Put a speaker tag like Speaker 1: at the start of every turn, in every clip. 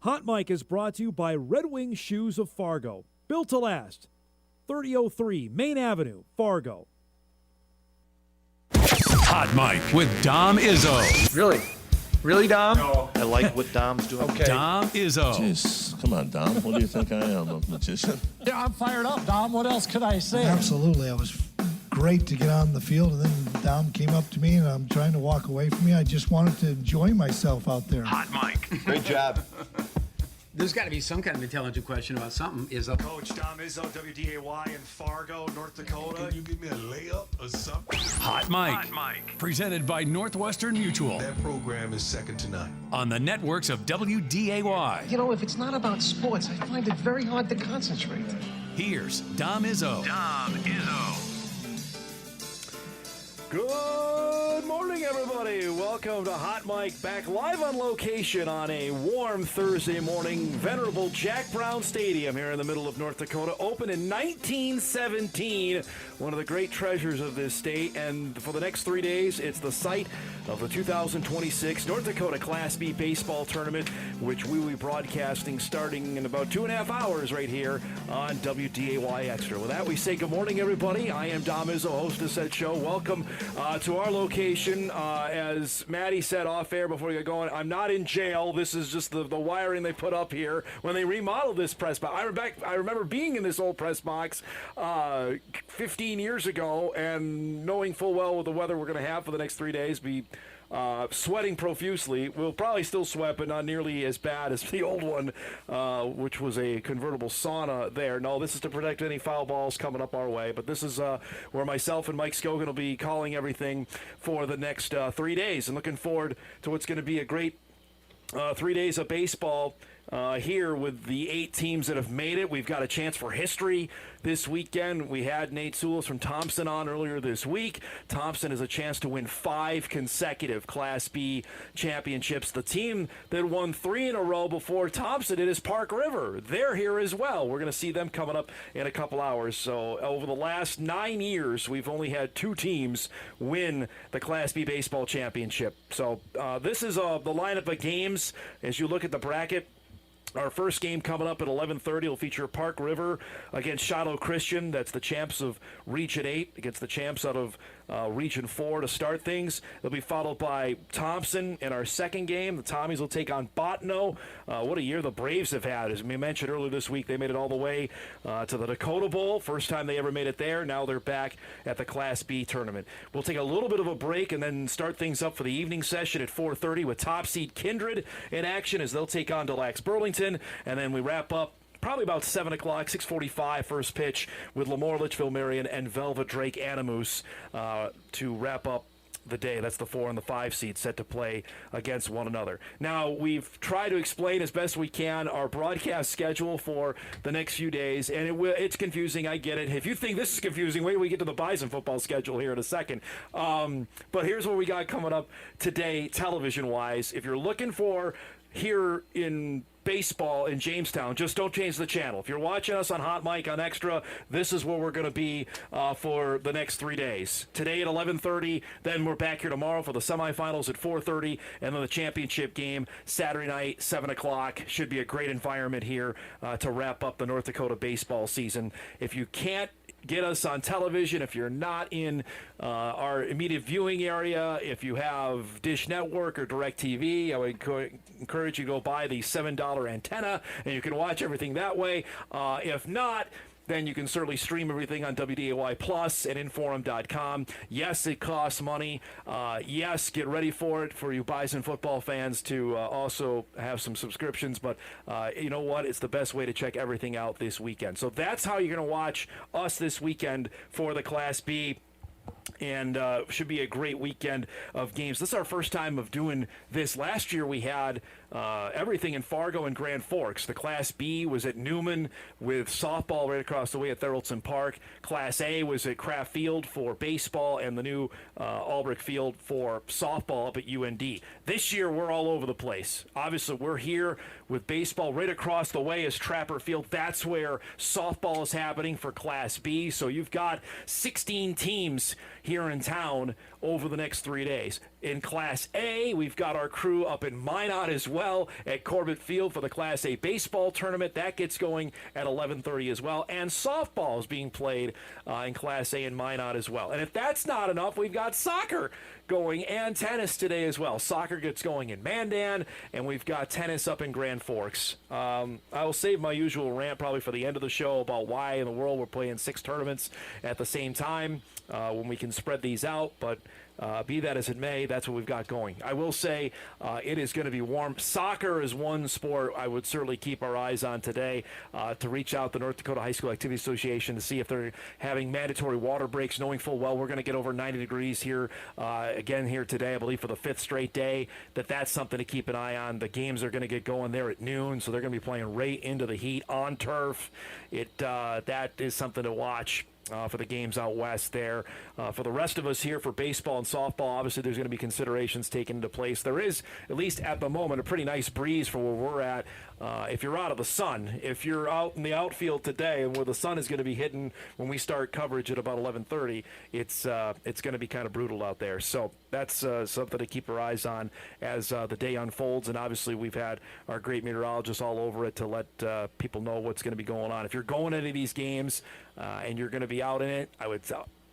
Speaker 1: Hot Mic is brought to you by Red Wing Shoes of Fargo. Built to last. 3003 Main Avenue, Fargo.
Speaker 2: Hot Mic with Dom Izzo.
Speaker 3: Really? Really, Dom?
Speaker 4: No. I like what Dom's doing.
Speaker 3: Okay.
Speaker 2: Dom Izzo.
Speaker 5: Jeez, come on, Dom. What do you think I am, a magician?
Speaker 6: Yeah, I'm fired up, Dom. What else could I say?
Speaker 7: Absolutely. It was great to get on the field, and then Dom came up to me, and I'm trying to walk away from me. I just wanted to enjoy myself out there.
Speaker 2: Hot Mic.
Speaker 4: Great job.
Speaker 8: There's got to be some kind of intelligent question about something.
Speaker 9: Coach Dom Izzo, WDAY in Fargo, North Dakota.
Speaker 5: Can you give me a layup or something?
Speaker 2: Hot Mic. Presented by Northwestern Mutual.
Speaker 5: That program is second to none.
Speaker 2: On the networks of WDAY.
Speaker 6: You know, if it's not about sports, I find it very hard to concentrate.
Speaker 2: Here's Dom Izzo.
Speaker 10: Good morning, everybody. Welcome to Hot Mic, back live on location on a warm Thursday morning. Venerable Jack Brown Stadium here in the middle of North Dakota, opened in 1917, one of the great treasures of this state. And for the next 3 days, it's the site of the 2026 North Dakota Class B baseball tournament, which we will be broadcasting starting in about 2.5 hours right here on WDAY Extra. With that, we say good morning, everybody. I am Dom Izzo, host of said show. Welcome to our location. As Maddie said off air before we get going, I'm not in jail. This is just the wiring they put up here when they remodeled this press box. I remember being in this old press box 15 years ago and knowing full well what the weather we're going to have for the next 3 days, be sweating profusely. We'll probably still sweat, but not nearly as bad as the old one, which was a convertible sauna there. No, this is to protect any foul balls coming up our way. But this is where myself and Mike Skogen will be calling everything for the next 3 days. And looking forward to what's going to be a great 3 days of baseball here with the 8 teams that have made it. We've got a chance for history this weekend. We had Nate Soulis from Thompson on earlier this week. Thompson has a chance to win 5 consecutive Class B championships. The team that won 3 in a row before Thompson did is Park River. They're here as well. We're going to see them coming up in a couple hours. So over the last 9 years, we've only had 2 teams win the Class B baseball championship. So this is the lineup of games as you look at the bracket. Our first game coming up at 11:30 will feature Park River against Shiloh Christian. That's the champs of Region 8 against the champs out of Region 4 to start things. They'll be followed by Thompson in our second game. The Tommies will take on Bottineau. What a year the Braves have had. As we mentioned earlier this week, they made it all the way to the Dakota Bowl. First time they ever made it there. Now they're back at the Class B tournament. We'll take a little bit of a break and then start things up for the evening session at 4:30 with top seed Kindred in action as they'll take on Delax Burlington. And then we wrap up probably about 7 o'clock, 6:45 first pitch with Lemoore Litchfield Marion and Velva Drake Animus to wrap up the day. That's the 4 and the 5 seed set to play against one another. Now, we've tried to explain as best we can our broadcast schedule for the next few days, and it's confusing. I get it. If you think this is confusing, wait till we get to the Bison football schedule here in a second. But here's what we got coming up today, television-wise. If you're looking for here in baseball in Jamestown, just don't change the channel. If you're watching us on Hot Mic on Extra, this is where we're going to be for the next 3 days. Today at 11:30, then we're back here tomorrow for the semifinals at 4:30, and then the championship game Saturday night, 7 o'clock. Should be a great environment here to wrap up the North Dakota baseball season. If you can't get us on television, if you're not in our immediate viewing area, if you have Dish Network or DirecTV, I would encourage you to go buy the $7 antenna, and you can watch everything that way. If not, then you can certainly stream everything on WDAY Plus and Inforum.com. Yes, it costs money. Yes, get ready for it for you Bison football fans to also have some subscriptions. But you know what? It's the best way to check everything out this weekend. So that's how you're going to watch us this weekend for the Class B. And should be a great weekend of games. This is our first time of doing this. Last year we had everything in Fargo and Grand Forks. The Class B was at Newman with softball right across the way at Roaldson Park. Class A was at Kraft Field for baseball and the new Albrecht Field for softball up at UND. This year we're all over the place. Obviously we're here with baseball right across the way is Trapper Field. That's where softball is happening for Class B. So you've got 16 teams here in town over the next 3 days. In Class A, we've got our crew up in Minot as well at Corbett Field for the Class A baseball tournament. That gets going at 11:30 as well. And softball is being played in Class A in Minot as well. And if that's not enough, we've got soccer going and tennis today as well. Soccer gets going in Mandan, and we've got tennis up in Grand Forks. I will save my usual rant probably for the end of the show about why in the world we're playing 6 tournaments at the same time when we can spread these out, but be that as it may, that's what we've got going. I will say it is going to be warm. Soccer is one sport I would certainly keep our eyes on today to reach out to the North Dakota High School Activity Association to see if they're having mandatory water breaks, knowing full well we're going to get over 90 degrees here again here today, I believe for the 5th straight day. That's something to keep an eye on. The games are going to get going there at noon, so they're going to be playing right into the heat on turf. That is something to watch. For the games out west there. For the rest of us here for baseball and softball, obviously there's going to be considerations taken into place. There is, at least at the moment, a pretty nice breeze for where we're at. If you're out of the sun, if you're out in the outfield today and where the sun is going to be hitting when we start coverage at about 11:30, it's going to be kind of brutal out there. So that's something to keep our eyes on as the day unfolds. And obviously we've had our great meteorologists all over it to let people know what's going to be going on. If you're going to any of these games and you're going to be out in it, I would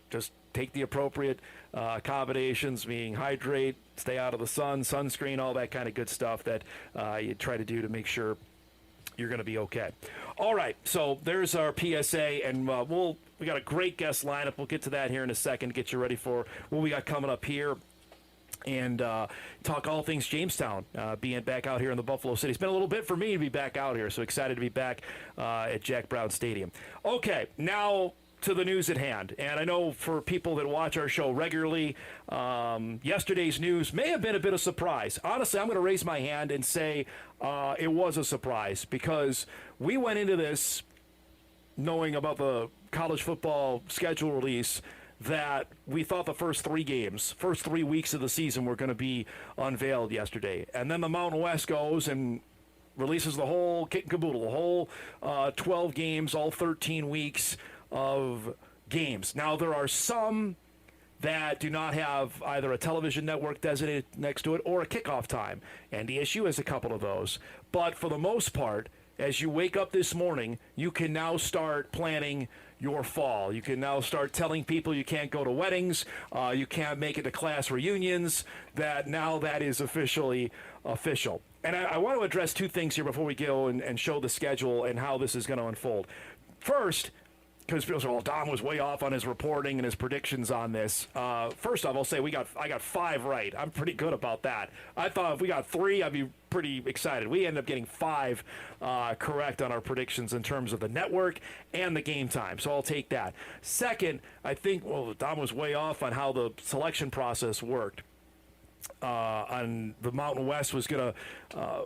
Speaker 10: just take the appropriate accommodations, meaning hydrate, stay out of the sun, sunscreen, all that kind of good stuff that you try to do to make sure you're going to be okay. All right, so there's our PSA, and we got a great guest lineup. We'll get to that here in a second to get you ready for what we got coming up here. And talk all things Jamestown, being back out here in the Buffalo City. It's been a little bit for me to be back out here, so excited to be back at Jack Brown Stadium. Okay, now to the news at hand. And I know for people that watch our show regularly, yesterday's news may have been a bit of a surprise. Honestly, I'm going to raise my hand and say it was a surprise because we went into this knowing about the college football schedule release that we thought the first 3 weeks of the season were going to be unveiled yesterday. And then the Mountain West goes and releases the whole kit and caboodle, the whole 12 games, all 13 weeks of games. Now, there are some that do not have either a television network designated next to it or a kickoff time. And the issue is a couple of those. But for the most part, as you wake up this morning, you can now start planning your fall. You can now start telling people you can't go to weddings, you can't make it to class reunions, that now that is officially official. And I want to address 2 things here before we go and show the schedule and how this is going to unfold. First, because people say, well, Dom was way off on his reporting and his predictions on this. First off, I'll say I got 5 right. I'm pretty good about that. I thought if we got 3, I'd be pretty excited. We ended up getting 5 correct on our predictions in terms of the network and the game time, so I'll take that. Second, I think, Dom was way off on how the selection process worked. On the Mountain West was going to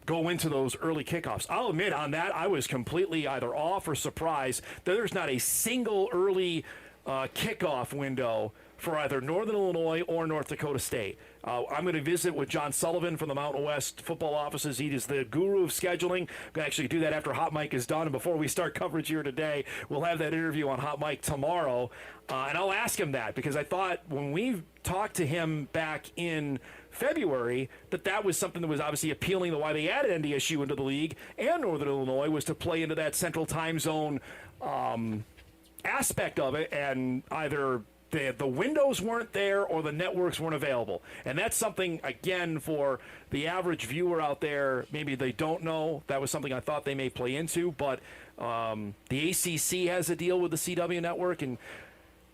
Speaker 10: go into those early kickoffs. I'll admit on that, I was completely either off or surprised that there's not a single early kickoff window for either Northern Illinois or North Dakota State. I'm going to visit with John Sullivan from the Mountain West football offices. He is the guru of scheduling. I'm going to actually do that after Hot Mike is done. And before we start coverage here today, we'll have that interview on Hot Mike tomorrow. And I'll ask him that because I thought when we talked to him back in February that was something that was obviously appealing to why they added NDSU into the league and Northern Illinois was to play into that central time zone aspect of it, and either the windows weren't there or the networks weren't available. And that's something, again, for the average viewer out there, maybe they don't know. That was something I thought they may play into, but the ACC has a deal with the CW network. And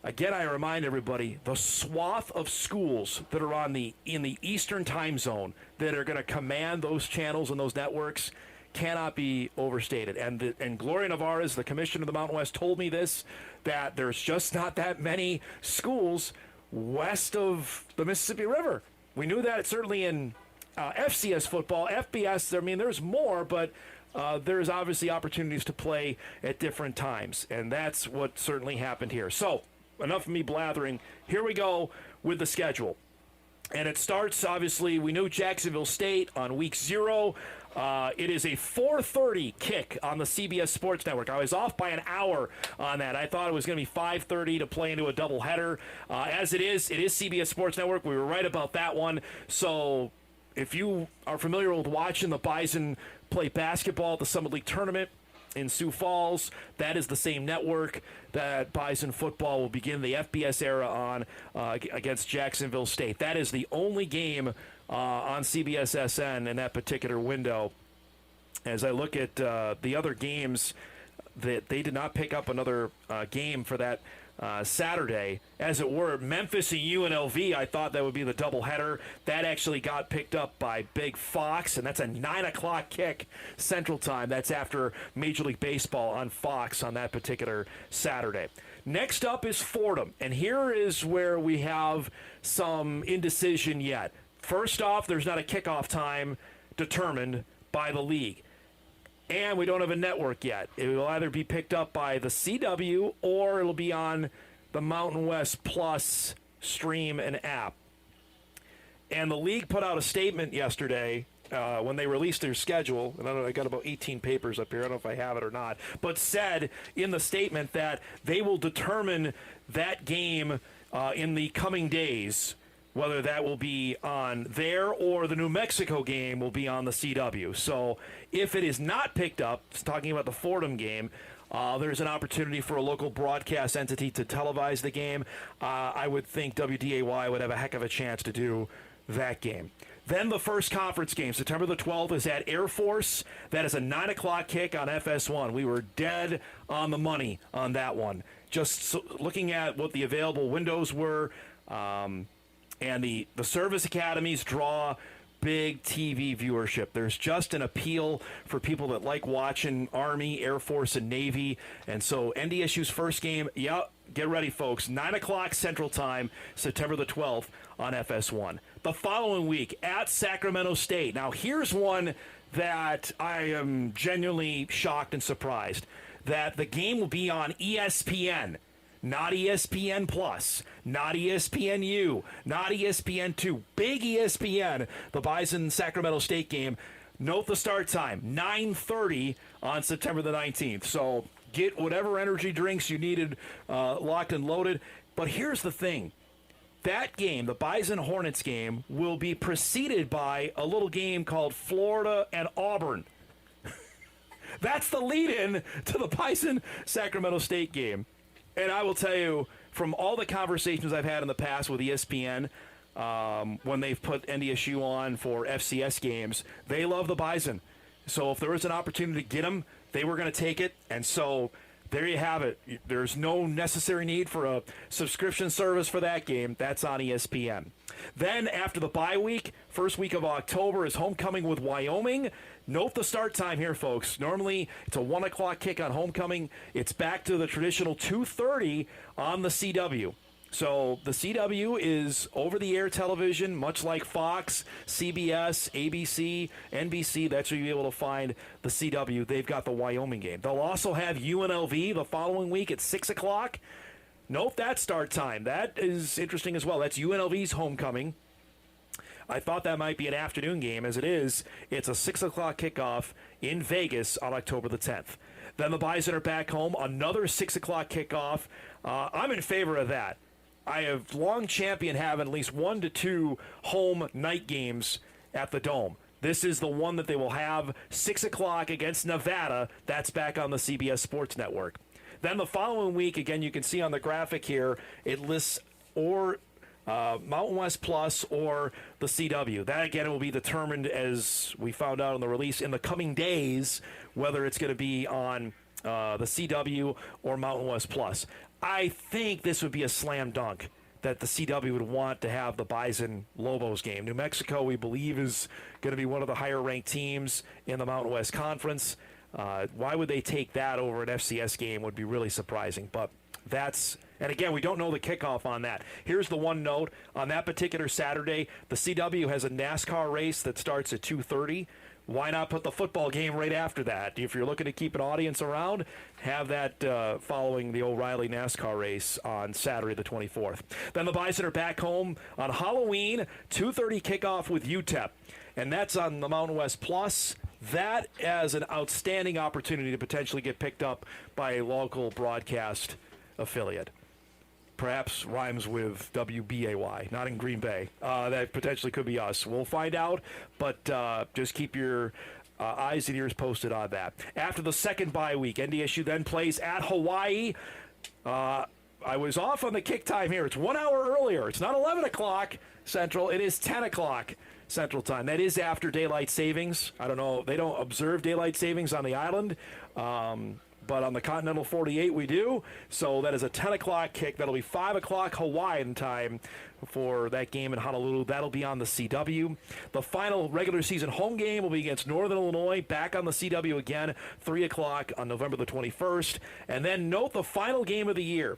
Speaker 10: again, I remind everybody, the swath of schools that are in the Eastern time zone that are going to command those channels and those networks cannot be overstated. And Gloria Navarez, the commissioner of the Mountain West, told me this, that there's just not that many schools west of the Mississippi River. We knew that certainly in FCS football. FBS, I mean, there's more, but there's obviously opportunities to play at different times. And that's what certainly happened here. So, enough of me blathering. Here we go with the schedule. And it starts, obviously, we knew Jacksonville State on week 0. It is a 4:30 kick on the CBS Sports Network. I was off by an hour on that. I thought it was going to be 5:30 to play into a doubleheader. As it is CBS Sports Network. We were right about that one. So if you are familiar with watching the Bison play basketball at the Summit League Tournament in Sioux Falls, that is the same network that Bison football will begin the FBS era on against Jacksonville State. That is the only game on CBS SN in that particular window. As I look at the other games, that they did not pick up another game for that Saturday, as it were. Memphis and UNLV, I thought that would be the doubleheader. That actually got picked up by Big Fox, and that's a 9 o'clock kick Central Time. That's after Major League Baseball on Fox on that particular Saturday. Next up is Fordham, and here is where we have some indecision yet. First off, there's not a kickoff time determined by the league. And we don't have a network yet. It will either be picked up by the CW or it'll be on the Mountain West Plus stream and app. And the league put out a statement yesterday when they released their schedule. And I got about 18 papers up here. I don't know if I have it or not. But said in the statement that they will determine that game in the coming days, whether that will be on there or the New Mexico game will be on the CW. So if it is not picked up, talking about the Fordham game, there's an opportunity for a local broadcast entity to televise the game. I would think WDAY would have a heck of a chance to do that game. Then the first conference game, September the 12th, is at Air Force. That is a 9 o'clock kick on FS1. We were dead on the money on that one. Just looking at what the available windows were, and the service academies draw big TV viewership. There's just an appeal for people that like watching Army, Air Force, and Navy. And so NDSU's first game, get ready, folks, 9 o'clock Central Time, September the 12th on FS1. The following week at Sacramento State. Now, here's one that I am genuinely shocked and surprised, that the game will be on ESPN. Not ESPN Plus, not ESPNU, not ESPN2, big ESPN, the Bison Sacramento State game. Note the start time, 9:30 on September the 19th. So get whatever energy drinks you needed locked and loaded. But here's the thing. That game, the Bison Hornets game, will be preceded by a little game called Florida and Auburn. That's the lead-in to the Bison Sacramento State game. And I will tell you, from all the conversations I've had in the past with ESPN, when they've put NDSU on for FCS games, they love the Bison. So if there was an opportunity to get them, they were going to take it. And so there you have it. There's no necessary need for a subscription service for that game. That's on ESPN. Then after the bye week, first week of October is homecoming with Wyoming. Note the start time here, folks. Normally, it's a 1 o'clock kick on homecoming. It's back to the traditional 2:30 on the CW. So the CW is over-the-air television, much like Fox, CBS, ABC, NBC. That's where you'll be able to find the CW. They've got the Wyoming game. They'll also have UNLV the following week at 6 o'clock. Note that start time. That is interesting as well. That's UNLV's homecoming. I thought that might be an afternoon game. As it is, it's a 6 o'clock kickoff in Vegas on October the 10th. Then the Bison are back home. Another 6 o'clock kickoff. I'm in favor of that. I have long championed having at least 1 to 2 home night games at the Dome. This is the one that they will have, 6 o'clock against Nevada. That's back on the CBS Sports Network. Then the following week, again, you can see on the graphic here, it lists Mountain West Plus or the CW. That, again, will be determined, as we found out in the release, in the coming days, whether it's going to be on the CW or Mountain West Plus. I think this would be a slam dunk that the CW would want to have the Bison Lobos game. New Mexico, we believe, is going to be one of the higher-ranked teams in the Mountain West Conference. Why would they take that over an FCS game would be really surprising. But that's... And again, we don't know the kickoff on that. Here's the one note. On that particular Saturday, the CW has a NASCAR race that starts at 2:30. Why not put the football game right after that? If you're looking to keep an audience around, have that following the O'Reilly NASCAR race on Saturday the 24th. Then the Bison are back home on Halloween, 2:30 kickoff with UTEP. And that's on the Mountain West Plus that as an outstanding opportunity to potentially get picked up by a local broadcast affiliate. Perhaps rhymes with WBAY, not in Green Bay. That potentially could be us. We'll find out, but just keep your eyes and ears posted on that. After the second bye week, NDSU then plays at Hawaii. I was off on the kick time here. It's 1 hour earlier. It's not 11 o'clock Central. It is 10 o'clock Central Time. That is after daylight savings. I don't know. They don't observe daylight savings on the island. But on the Continental 48, we do. So that is a 10 o'clock kick. That'll be 5 o'clock Hawaiian time for that game in Honolulu. That'll be on the CW. The final regular season home game will be against Northern Illinois, back on the CW again, 3 o'clock on November the 21st. And then note the final game of the year.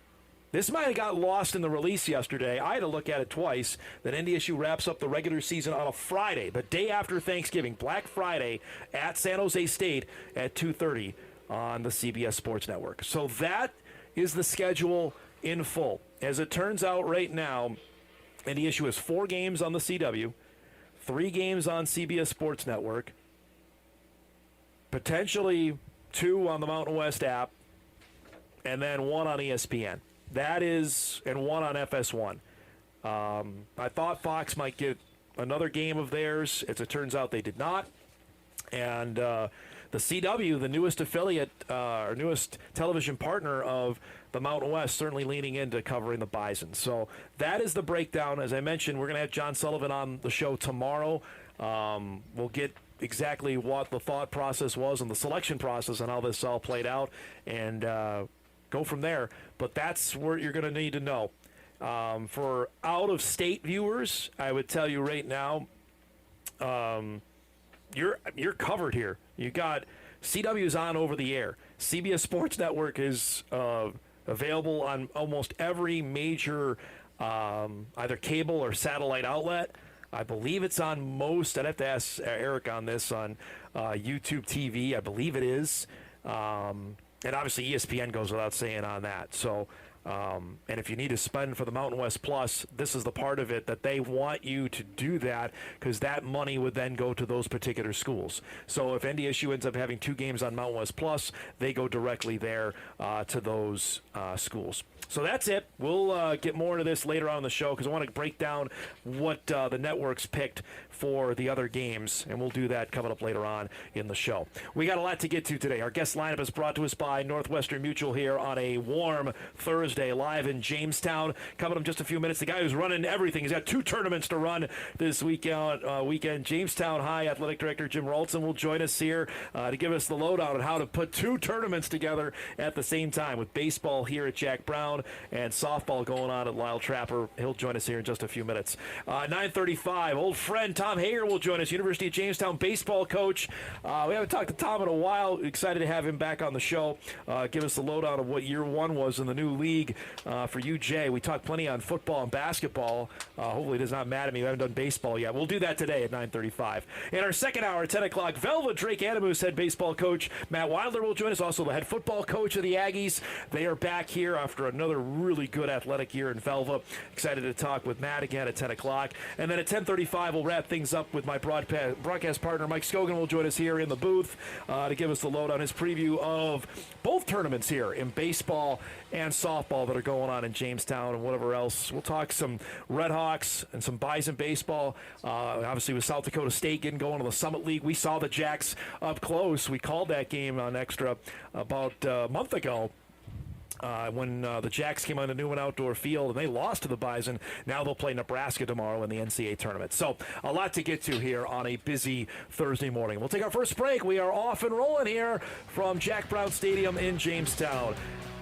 Speaker 10: This might have got lost in the release yesterday. I had to look at it twice. That NDSU wraps up the regular season on a Friday, the day after Thanksgiving, Black Friday, at San Jose State at 2:30. On the CBS Sports Network. So that is the schedule in full. As it turns out right now, NDSU has 4 games on the CW, 3 games on CBS Sports Network, potentially 2 on the Mountain West app, and then 1 on ESPN. That is, and 1 on FS1. I thought Fox might get another game of theirs. As it turns out, they did not. And the CW, the newest affiliate, or newest television partner of the Mountain West, certainly leaning into covering the Bison. So that is the breakdown. As I mentioned, we're going to have John Sullivan on the show tomorrow. We'll get exactly what the thought process was and the selection process and how this all played out, and go from there. But that's what you're going to need to know. For out-of-state viewers, I would tell you right now, you're covered here. You got CW's on over the air. CBS Sports Network is available on almost every major either cable or satellite outlet. I believe it's on most. I'd have to ask Eric on this, on YouTube TV. I believe it is. And obviously ESPN goes without saying on that. So, and if you need to spend for the Mountain West Plus, this is the part of it that they want you to do that, because that money would then go to those particular schools. So if NDSU ends up having 2 games on Mountain West Plus, they go directly there to those schools. So that's it. We'll get more into this later on in the show, because I want to break down what the networks picked for the other games, and we'll do that coming up later on in the show. We got a lot to get to today. Our guest lineup is brought to us by Northwestern Mutual here on a warm Thursday, live in Jamestown. Coming up in just a few minutes, the guy who's running everything. He's got 2 tournaments to run this weekend. Jamestown High Athletic Director Jim Roaldson will join us here to give us the lowdown on how to put 2 tournaments together at the same time, with baseball here at Jack Brown and softball going on at Lyle Trapper. He'll join us here in just a few minutes. 9:35, old friend Tom Hager will join us, University of Jamestown baseball coach. We haven't talked to Tom in a while. Excited to have him back on the show. Give us the lowdown of what year 1 was in the new league for UJ. We talked plenty on football and basketball. Hopefully it does not matter to me. We haven't done baseball yet. We'll do that today at 9:35. In our second hour at 10 o'clock, Velva Drake Animus head baseball coach Matt Weidler will join us, also the head football coach of the Aggies. They are back here after another really good athletic year in Velva. Excited to talk with Matt again at 10 o'clock. And then at 10:35, we'll wrap things up with my broadcast partner Mike Skogen will join us here in the booth to give us the load on his preview of both tournaments here in baseball and softball that are going on in Jamestown and whatever else. We'll talk some Red Hawks and some Bison baseball. Obviously with South Dakota State getting going to the Summit League. We saw the Jacks up close. We called that game on Extra about a month ago. When the Jacks came on the Newman Outdoor Field and they lost to the Bison. Now they'll play Nebraska tomorrow in the NCAA tournament. So a lot to get to here on a busy Thursday morning. We'll take our first break. We are off and rolling here from Jack Brown Stadium in Jamestown.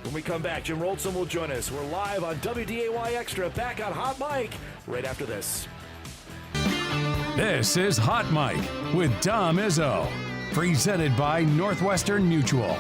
Speaker 10: When we come back, Jim Roaldson will join us. We're live on WDAY Extra, back on Hot Mic right after this.
Speaker 2: This is Hot Mic with Dom Izzo, presented by Northwestern Mutual.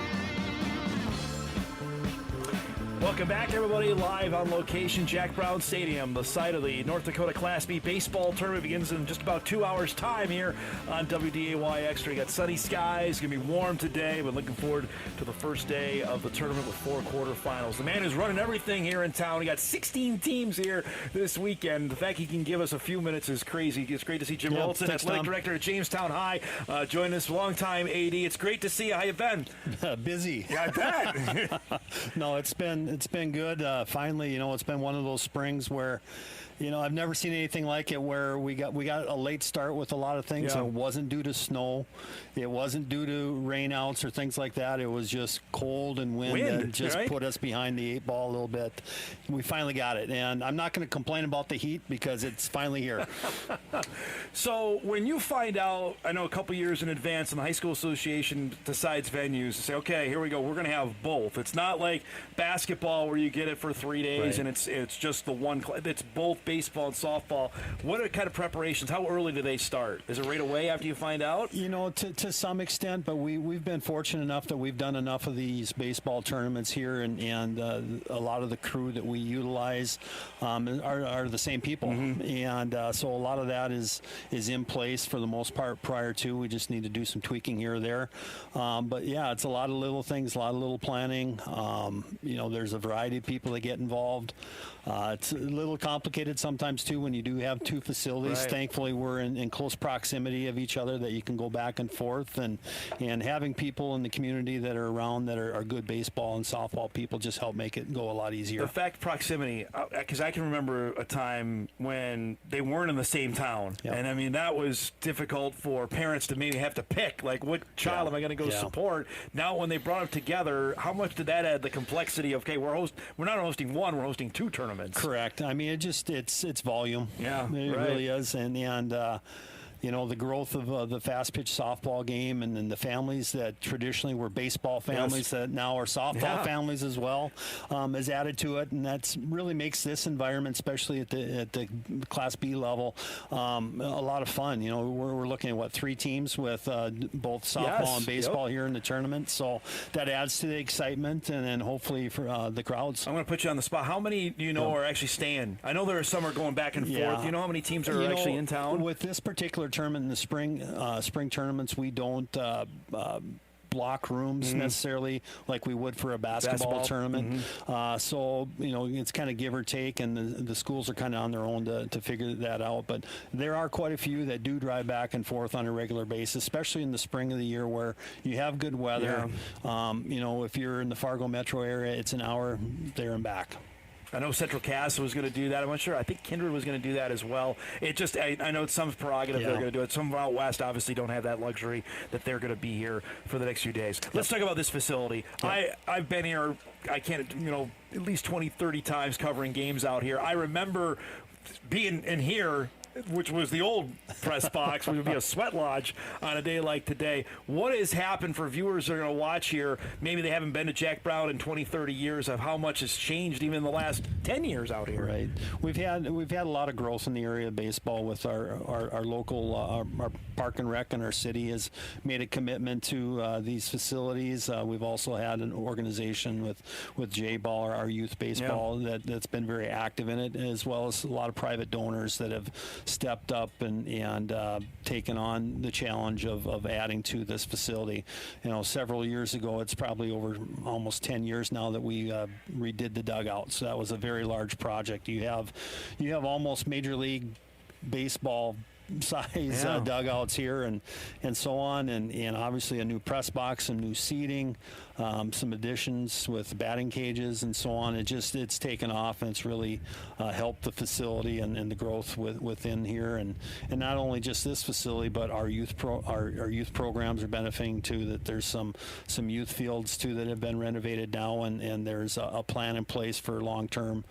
Speaker 10: Welcome back, everybody. Live on location, Jack Brown Stadium, the site of the North Dakota Class B baseball tournament. Begins in just about 2 hours' time here on WDAY Extra. You got sunny skies, going to be warm today, but looking forward to the first day of the tournament with 4 quarterfinals. The man who's running everything here in town. We got 16 teams here this weekend. The fact he can give us a few minutes is crazy. It's great to see Jim Roaldson, athletic director at Jamestown High, join us. Longtime AD. It's great to see you. How you been?
Speaker 3: Busy.
Speaker 10: Yeah, I bet.
Speaker 3: No, it's been good. Finally, it's been one of those springs where, I've never seen anything like it, where we got a late start with a lot of things.
Speaker 10: Yeah.
Speaker 3: It wasn't due to snow, it wasn't due to rainouts or things like that. It was just cold and wind that just
Speaker 10: right?
Speaker 3: put us behind the 8 ball a little bit. We finally got it, and I'm not going to complain about the heat because it's finally here.
Speaker 10: So when you find out, I know a couple years in advance, and the high school association decides venues to say, okay, here we go, we're going to have both. It's not like basketball where you get it for 3 days,
Speaker 3: right,
Speaker 10: and it's just the one. It's both baseball and softball. What are kind of preparations? How early do they start? Is it right away after you find out?
Speaker 3: To some extent, but we've been fortunate enough that we've done enough of these baseball tournaments here, and a lot of the crew that we utilize are the same people, and so a lot of that is in place for the most part prior to. We just need to do some tweaking here or there, but yeah, it's a lot of little things, a lot of little planning. There's a variety of people that get involved. It's a little complicated sometimes too when you do have 2 facilities.
Speaker 10: Right.
Speaker 3: Thankfully, we're in close proximity of each other that you can go back and forth, and having people in the community that are around that are good baseball and softball people just help make it go a lot easier.
Speaker 10: The fact proximity, because I can remember a time when they weren't in the same town,
Speaker 3: Yep.
Speaker 10: and I mean that was difficult for parents to maybe have to pick, like, what child am I going to go support? Now when they brought them together, how much did that add the complexity of, okay, we're not hosting one, we're hosting 2 tournaments?
Speaker 3: Correct. I mean, it's volume.
Speaker 10: Yeah,
Speaker 3: it
Speaker 10: right.
Speaker 3: really is, and the growth of the fast pitch softball game, and then the families that traditionally were baseball families that now are softball families as well, has added to it, and that's really makes this environment, especially at the Class B level, a lot of fun. We're looking at 3 teams with both softball and baseball here in the tournament, so that adds to the excitement, and then hopefully for the crowds.
Speaker 10: I'm going to put you on the spot. How many do you know are actually staying? I know there are some are going back and forth. Do you know how many teams are actually in town?
Speaker 3: With this particular tournament in the spring tournaments, we don't block rooms necessarily like we would for a basketball tournament. So it's kind of give or take, and the schools are kind of on their own to figure that out. But there are quite a few that do drive back and forth on a regular basis, especially in the spring of the year where you have good weather. If you're in the Fargo metro area, it's an hour there and back.
Speaker 10: I know Central Cass was going to do that. I'm not sure. I think Kindred was going to do that as well. I know it's some prerogative they're going to do it. Some out west obviously don't have that luxury that they're going to be here for the next few days. Let's talk about this facility. I've been here, I can't, at least 20, 30 times covering games out here. I remember being in here, which was the old press box, which would be a sweat lodge on a day like today. What has happened for viewers that are going to watch here? Maybe they haven't been to Jack Brown in 20, 30 years, of how much has changed even in the last 10 years out here.
Speaker 3: Right. We've had a lot of growth in the area of baseball with our local our park and rec in our city has made a commitment to these facilities. We've also had an organization with J-Ball, our youth baseball, that's been very active in it, as well as a lot of private donors that have stepped up and taken on the challenge of adding to this facility. Several years ago, it's probably over almost 10 years now that we redid the dugout. So that was a very large project. You have almost Major League Baseball size dugouts here and so on, and obviously a new press box, some new seating, some additions with batting cages and so on. It's taken off, and it's really helped the facility and the growth within here, and not only just this facility, but our youth programs are benefiting too. That there's some youth fields too that have been renovated now, and there's a plan in place for long-term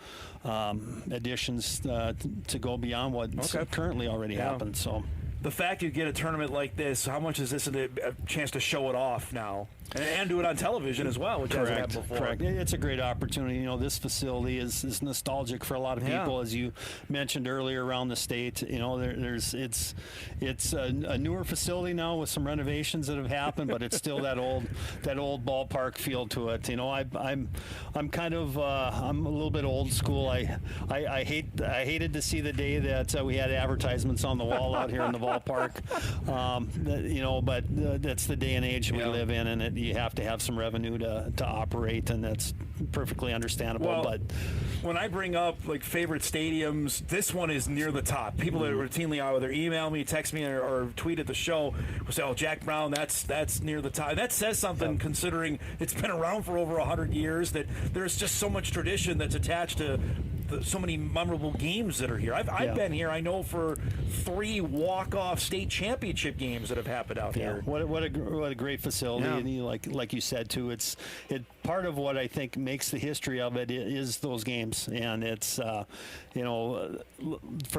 Speaker 3: additions to go beyond what's currently already happened. So
Speaker 10: the fact you get a tournament like this, how much is this a chance to show it off now? And do it on television as well, which hasn't happened before.
Speaker 3: Correct. It's a great opportunity. This facility is nostalgic for a lot of people, as you mentioned earlier around the state. It's a newer facility now with some renovations that have happened, but it's still that old ballpark feel to it. I'm kind of I'm a little bit old school. I hated to see the day that we had advertisements on the wall out here in the ballpark. But that's the day and age we live in, and you have to have some revenue to operate, and that's perfectly understandable.
Speaker 10: Well,
Speaker 3: but
Speaker 10: when I bring up like favorite stadiums, this one is near the top. People that routinely either email me, text me, or tweet at the show will say, "Oh, Jack Brown, that's near the top." That says something, considering it's been around for over 100 years. That there's just so much tradition that's attached to so many memorable games that are here. I've been here, I know, for 3 walk-off state championship games that have happened out here.
Speaker 3: What a great facility, and like you said too, it part of what I think makes the history of it is those games, and it's for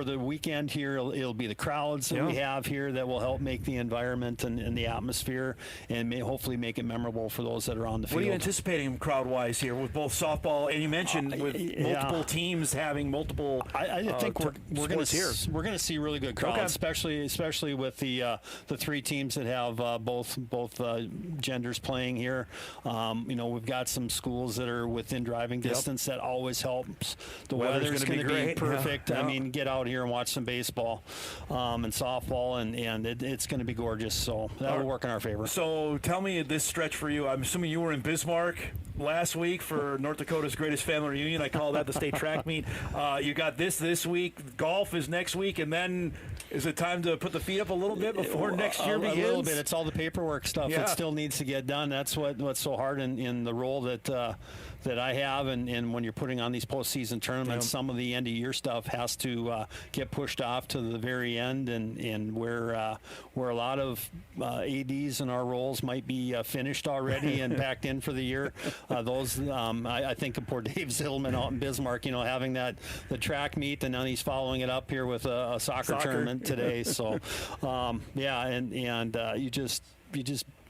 Speaker 3: the weekend here, it'll be the crowds that we have here that will help make the environment and the atmosphere, and hopefully make it memorable for those that are on the field.
Speaker 10: What are you anticipating crowd-wise here with both softball, and you mentioned with multiple teams having multiple?
Speaker 3: I think we're going to see really good crowds, especially with the 3 teams that have both genders playing here. We've got some schools that are within driving distance. That always helps. The weather's going to be perfect. I mean, get out here and watch some baseball and softball, and it's going to be gorgeous. So that'll work in our favor.
Speaker 10: So tell me this stretch for you. I'm assuming you were in Bismarck last week for North Dakota's greatest family reunion. I call that the state track meet. You got this week. Golf is next week, and then is it time to put the feet up a little bit before next year begins?
Speaker 3: A little bit. It's all the paperwork stuff that still needs to get done. That's what's so hard in the role that I have, and when you're putting on these postseason tournaments, some of the end of year stuff has to get pushed off to the very end, and where a lot of ADs in our roles might be finished already and packed in for the year. I think of poor Dave Zillman out in Bismarck, having the track meet, and then he's following it up here with a soccer tournament today. So,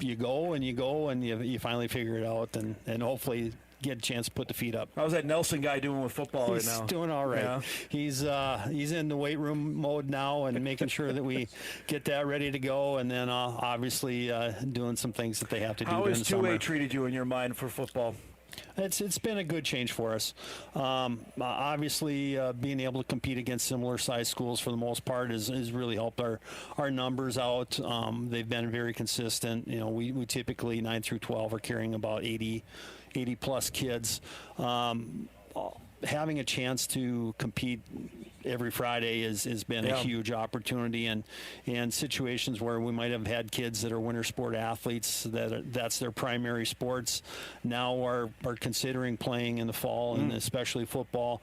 Speaker 3: you go and you finally figure it out, and hopefully get a chance to put the feet up.
Speaker 10: How's that Nelson guy doing with football right now?
Speaker 3: He's doing all right. Yeah. He's in the weight room mode now, and making sure that we get that ready to go, and then obviously doing some things that they have to do.
Speaker 10: How
Speaker 3: during
Speaker 10: has
Speaker 3: the
Speaker 10: 2A
Speaker 3: summer.
Speaker 10: treated you in your mind for football?
Speaker 3: It's been a good change for us. Obviously, being able to compete against similar size schools for the most part has really helped our numbers out. They've been very consistent. We typically 9 through 12 are carrying about 80 plus kids. Having a chance to compete every Friday has been a huge opportunity, and situations where we might have had kids that are winter sport athletes that's their primary sports now are considering playing in the fall, and especially football,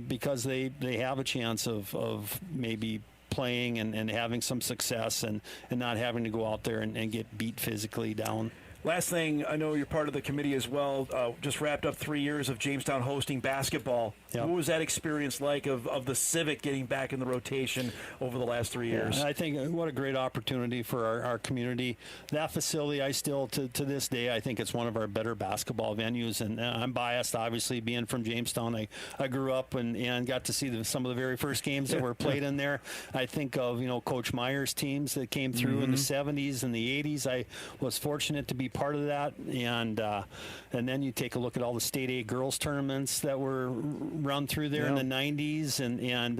Speaker 3: because they have a chance of maybe playing and having some success, and not having to go out there and get beat physically down.
Speaker 10: Last thing, I know you're part of the committee as well. Just wrapped up 3 years of Jamestown hosting basketball. What was that experience like of the Civic getting back in the rotation over the last 3 years?
Speaker 3: I think what a great opportunity for our community. That facility, I still, to this day, I think it's one of our better basketball venues. And I'm biased, obviously, being from Jamestown. I grew up and got to see some of the very first games that were played in there. I think of, Coach Meyer's teams that came through in the 70s and the 80s. I was fortunate to be part of that, and then you take a look at all the State A girls tournaments that were run through there in the 90s, and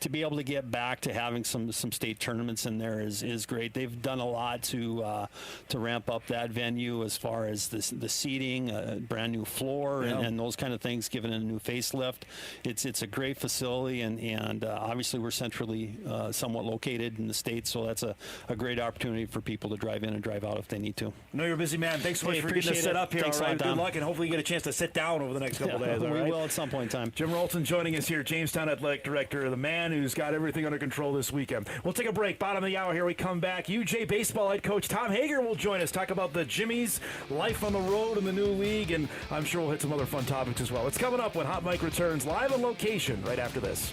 Speaker 3: to be able to get back to having some state tournaments in there is great. They've done a lot to ramp up that venue as far as the seating, a brand new floor, and those kind of things, giving it a new facelift. It's a great facility, and obviously we're centrally somewhat located in the state, so that's a great opportunity for people to drive in and drive out if they need to.
Speaker 10: I know you're a busy man. Thanks so much for getting us set up here.
Speaker 3: Thanks
Speaker 10: all right,
Speaker 3: a lot, Dom.
Speaker 10: good luck, and hopefully you get a chance to sit down over the next couple days. All right?
Speaker 3: We will at some point in time.
Speaker 10: Jim Roaldson joining us here, Jamestown Athletic Director, the man who's got everything under control this weekend. We'll take a break. Bottom of the hour, here we come back. UJ Baseball head coach Tom Hager will join us, talk about the Jimmies, life on the road in the new league, and I'm sure we'll hit some other fun topics as well. It's coming up when Hot Mike returns live on location right after this.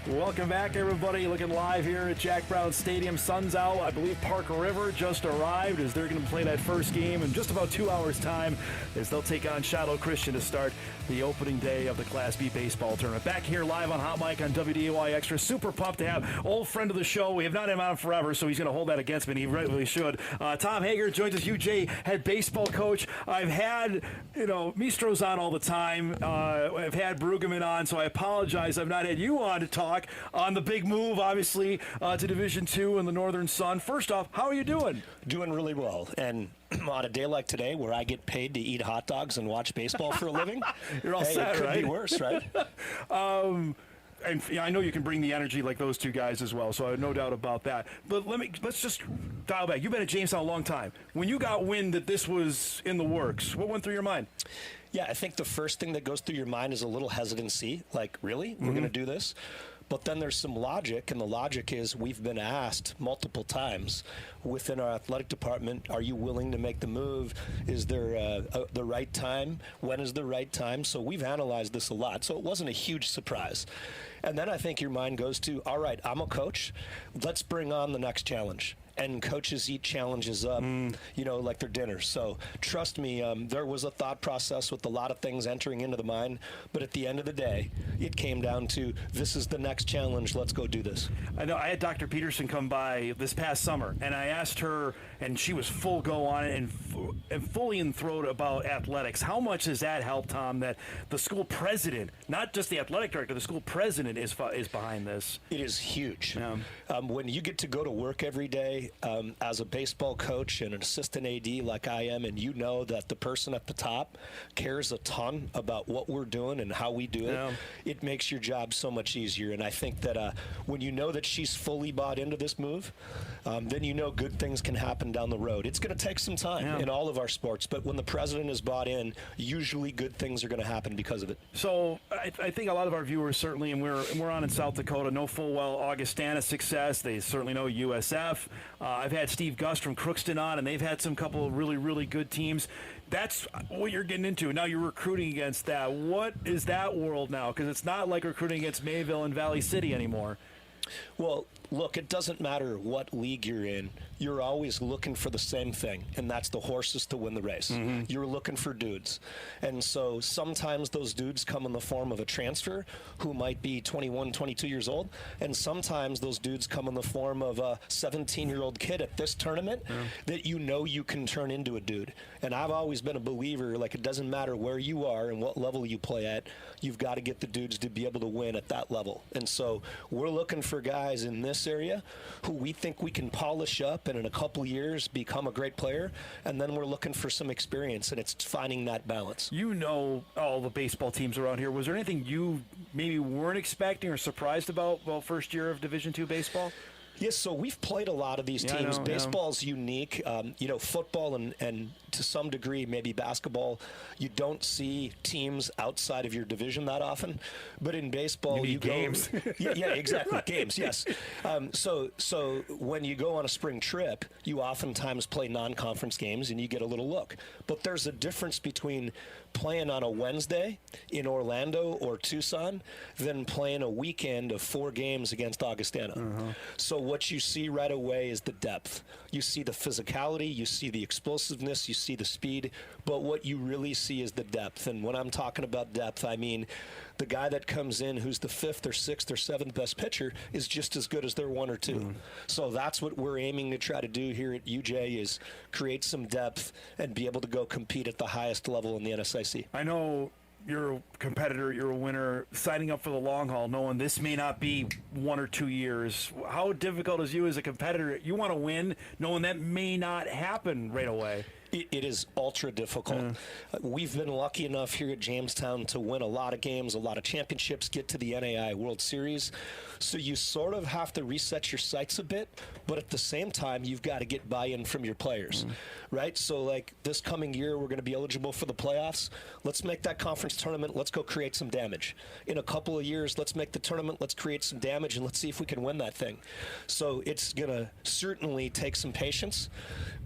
Speaker 10: Welcome back, everybody. Looking live here at Jack Brown Stadium. Sun's out. I believe Park River just arrived as they're going to play that first game in just about 2 hours' time as they'll take on Shiloh Christian to start the opening day of the Class B baseball tournament. Back here live on Hot Mic on WDAY Extra. Super pumped to have old friend of the show. We have not had him on forever, so he's going to hold that against me, and he really should. Tom Hager joins us, UJ head baseball coach. I've had, Mistros on all the time. I've had Brueggemann on, so I apologize. I've not had you on to talk on the big move, obviously, to Division II in the Northern Sun. First off, how are you doing?
Speaker 11: Doing really well. And on a day like today where I get paid to eat hot dogs and watch baseball for a living,
Speaker 10: you're all set,
Speaker 11: it could
Speaker 10: right?
Speaker 11: be worse, right?
Speaker 10: And I know you can bring the energy like those two guys as well, so I have no doubt about that. But let's just dial back. You've been at Jamestown a long time. When you got wind that this was in the works, what went through your mind?
Speaker 11: Yeah, I think the first thing that goes through your mind is a little hesitancy, like, really? We're going to do this? But then there's some logic, and the logic is we've been asked multiple times within our athletic department, are you willing to make the move? Is there the right time? When is the right time? So we've analyzed this a lot. So it wasn't a huge surprise. And then I think your mind goes to, all right, I'm a coach. Let's bring on the next challenge. And coaches eat challenges up, like their dinner. So trust me, there was a thought process with a lot of things entering into the mind. But at the end of the day, it came down to, this is the next challenge. Let's go do this.
Speaker 10: I know I had Dr. Peterson come by this past summer, and I asked her, and she was full go on it and fully enthralled about athletics. How much does that help, Tom, that the school president, not just the athletic director, the school president is behind this?
Speaker 11: It is huge. When you get to go to work every day, as a baseball coach and an assistant AD like I am, and you know that the person at the top cares a ton about what we're doing and how we do it, it makes your job so much easier. And I think that when you know that she's fully bought into this move, then you know good things can happen down the road. It's going to take some time in all of our sports, but when the president is bought in, usually good things are going to happen because of it.
Speaker 10: So I think a lot of our viewers certainly, and we're on in South Dakota, know full well Augustana's success. They certainly know USF. I've had Steve Gust from Crookston on, and they've had some couple of really, really good teams. That's what you're getting into. Now you're recruiting against that. What is that world now? Because it's not like recruiting against Mayville and Valley City anymore.
Speaker 11: Well, look, it doesn't matter what league you're in. You're always looking for the same thing, and that's the horses to win the race. You're looking for dudes. And so sometimes those dudes come in the form of a transfer who might be 21, 22 years old, and sometimes those dudes come in the form of a 17-year-old kid at this tournament that you can turn into a dude. And I've always been a believer, like, it doesn't matter where you are and what level you play at, you've got to get the dudes to be able to win at that level. And so we're looking for guys in this area who we think we can polish up and in a couple years become a great player, and then we're looking for some experience, and it's finding that balance.
Speaker 10: You know all the baseball teams around here. Was there anything you maybe weren't expecting or surprised about first year of Division II baseball?
Speaker 11: Yes, so we've played a lot of these teams. Baseball's unique. Football and to some degree maybe basketball, you don't see teams outside of your division that often. But in baseball, you
Speaker 10: games.
Speaker 11: Yeah, exactly. Games, yes. So when you go on a spring trip, you oftentimes play non-conference games and you get a little look. But there's a difference between playing on a Wednesday in Orlando or Tucson than playing a weekend of 4 games against Augustana. So what you see right away is the depth. You see the physicality, you see the explosiveness, you see the speed, but what you really see is the depth. And when I'm talking about depth, I mean the guy that comes in who's the 5th or 6th or 7th best pitcher is just as good as their 1 or 2. So that's what we're aiming to try to do here at UJ, is create some depth and be able to go compete at the highest level in the NSIC.
Speaker 10: I know you're a competitor, you're a winner, signing up for the long haul, knowing this may not be 1 or 2 years. How difficult is you as a competitor? You want to win, knowing that may not happen right away.
Speaker 11: It is ultra difficult. We've been lucky enough here at Jamestown to win a lot of games, a lot of championships, get to the NAI World Series. So you sort of have to reset your sights a bit, but at the same time, you've got to get buy-in from your players, right? So like this coming year, we're going to be eligible for the playoffs. Let's make that conference tournament. Let's go create some damage. In a couple of years, let's make the tournament. Let's create some damage, and let's see if we can win that thing. So it's going to certainly take some patience,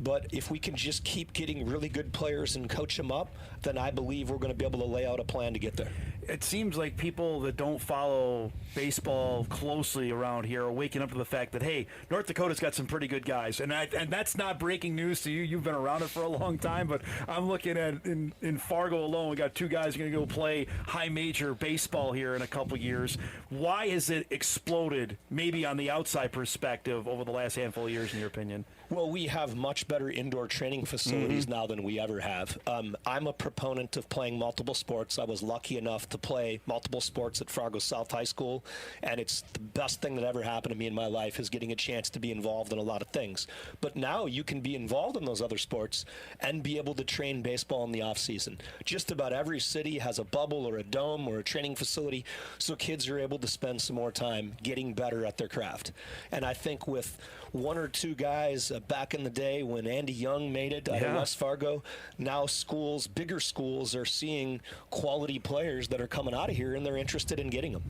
Speaker 11: but if we can just keep getting really good players and coach them up, then I believe we're going to be able to lay out a plan to get there.
Speaker 10: it seems like people that don't follow baseball closely around here are waking up to the fact that, hey, North Dakota's got some pretty good guys. And that's not breaking news to you. You've been around it for a long time. But I'm looking at in Fargo alone, we got 2 guys going to go play high major baseball here in a couple years. Why has it exploded, maybe on the outside perspective, over the last handful of years, in your opinion?
Speaker 11: Well, we have much better indoor training facilities now than we ever have. I'm a proponent of playing multiple sports. I was lucky enough to play multiple sports at Fargo South High School, and it's the best thing that ever happened to me in my life is getting a chance to be involved in a lot of things. But now you can be involved in those other sports and be able to train baseball in the off season. Just about every city has a bubble or a dome or a training facility, so kids are able to spend some more time getting better at their craft. And I think with 1 or 2 guys back in the day when Andy Young made it out of West Fargo, now schools, bigger schools, are seeing quality players that are coming out of here, and they're interested in getting them.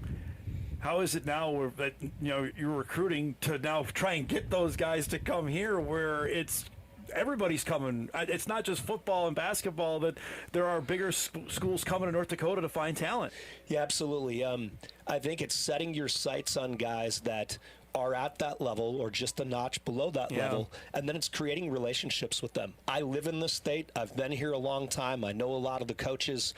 Speaker 10: How is it now that you're recruiting to now try and get those guys to come here, where it's everybody's coming? It's not just football and basketball, that there are bigger schools coming to North Dakota to find talent.
Speaker 11: Yeah, absolutely. I think it's setting your sights on guys that are at that level or just a notch below that level, and then it's creating relationships with them. I live in this state. I've been here a long time. I know a lot of the coaches.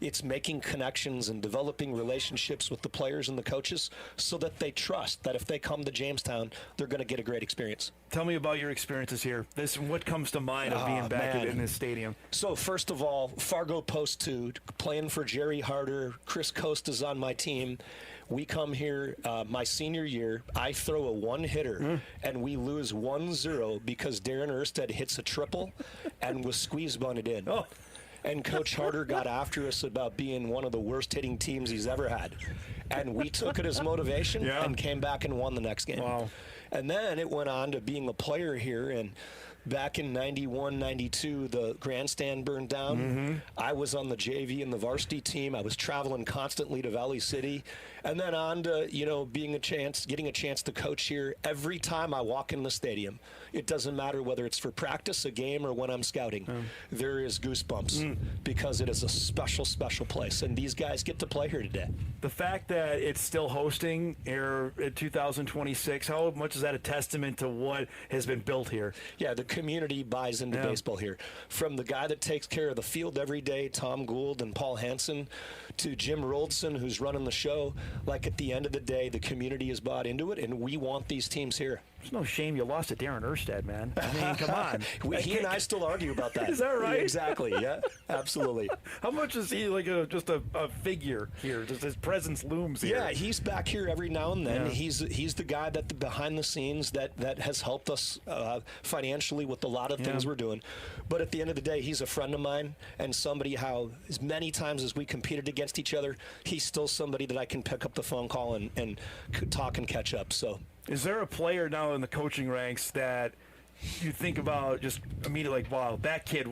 Speaker 11: It's making connections and developing relationships with the players and the coaches so that they trust that if they come to Jamestown, they're going to get a great experience.
Speaker 10: Tell me about your experiences here. What comes to mind of being back in this stadium?
Speaker 11: So first of all, Fargo Post 2, playing for Jerry Harder. Chris Costa's on my team. We come here my senior year. I throw a one-hitter, and we lose 1-0 because Darren Erstead hits a triple and was squeeze bunted in.
Speaker 10: Oh.
Speaker 11: And Coach Harder got after us about being one of the worst hitting teams he's ever had. And we took it as motivation and came back and won the next game.
Speaker 10: Wow.
Speaker 11: And then it went on to being a player here, and back in 91, 92, the grandstand burned down. I was on the JV and the varsity team. I was traveling constantly to Valley City. And then on to, getting a chance to coach here. Every time I walk in the stadium, it doesn't matter whether it's for practice, a game, or when I'm scouting, there is goosebumps because it is a special, special place. And these guys get to play here today.
Speaker 10: The fact that it's still hosting here in 2026, how much is that a testament to what has been built here?
Speaker 11: Yeah, the community buys into baseball here. From the guy that takes care of the field every day, Tom Gould and Paul Hansen, to Jim Roaldson, who's running the show. Like, at the end of the day, the community is bought into it, and we want these teams here.
Speaker 10: There's no shame you lost to Darren Erstead, man. I mean, come on.
Speaker 11: He and I still argue about that.
Speaker 10: Is that right?
Speaker 11: Exactly, yeah, absolutely.
Speaker 10: How much is he like just a figure here? Just his presence looms here.
Speaker 11: Yeah, he's back here every now and then. He's the guy that behind the scenes that has helped us financially with a lot of things we're doing. But at the end of the day, he's a friend of mine, and somebody how as many times as we competed against each other, he's still somebody that I can pick up the phone call and talk and catch up. So.
Speaker 10: Is there a player now in the coaching ranks that you think about just immediately like, wow, that kid,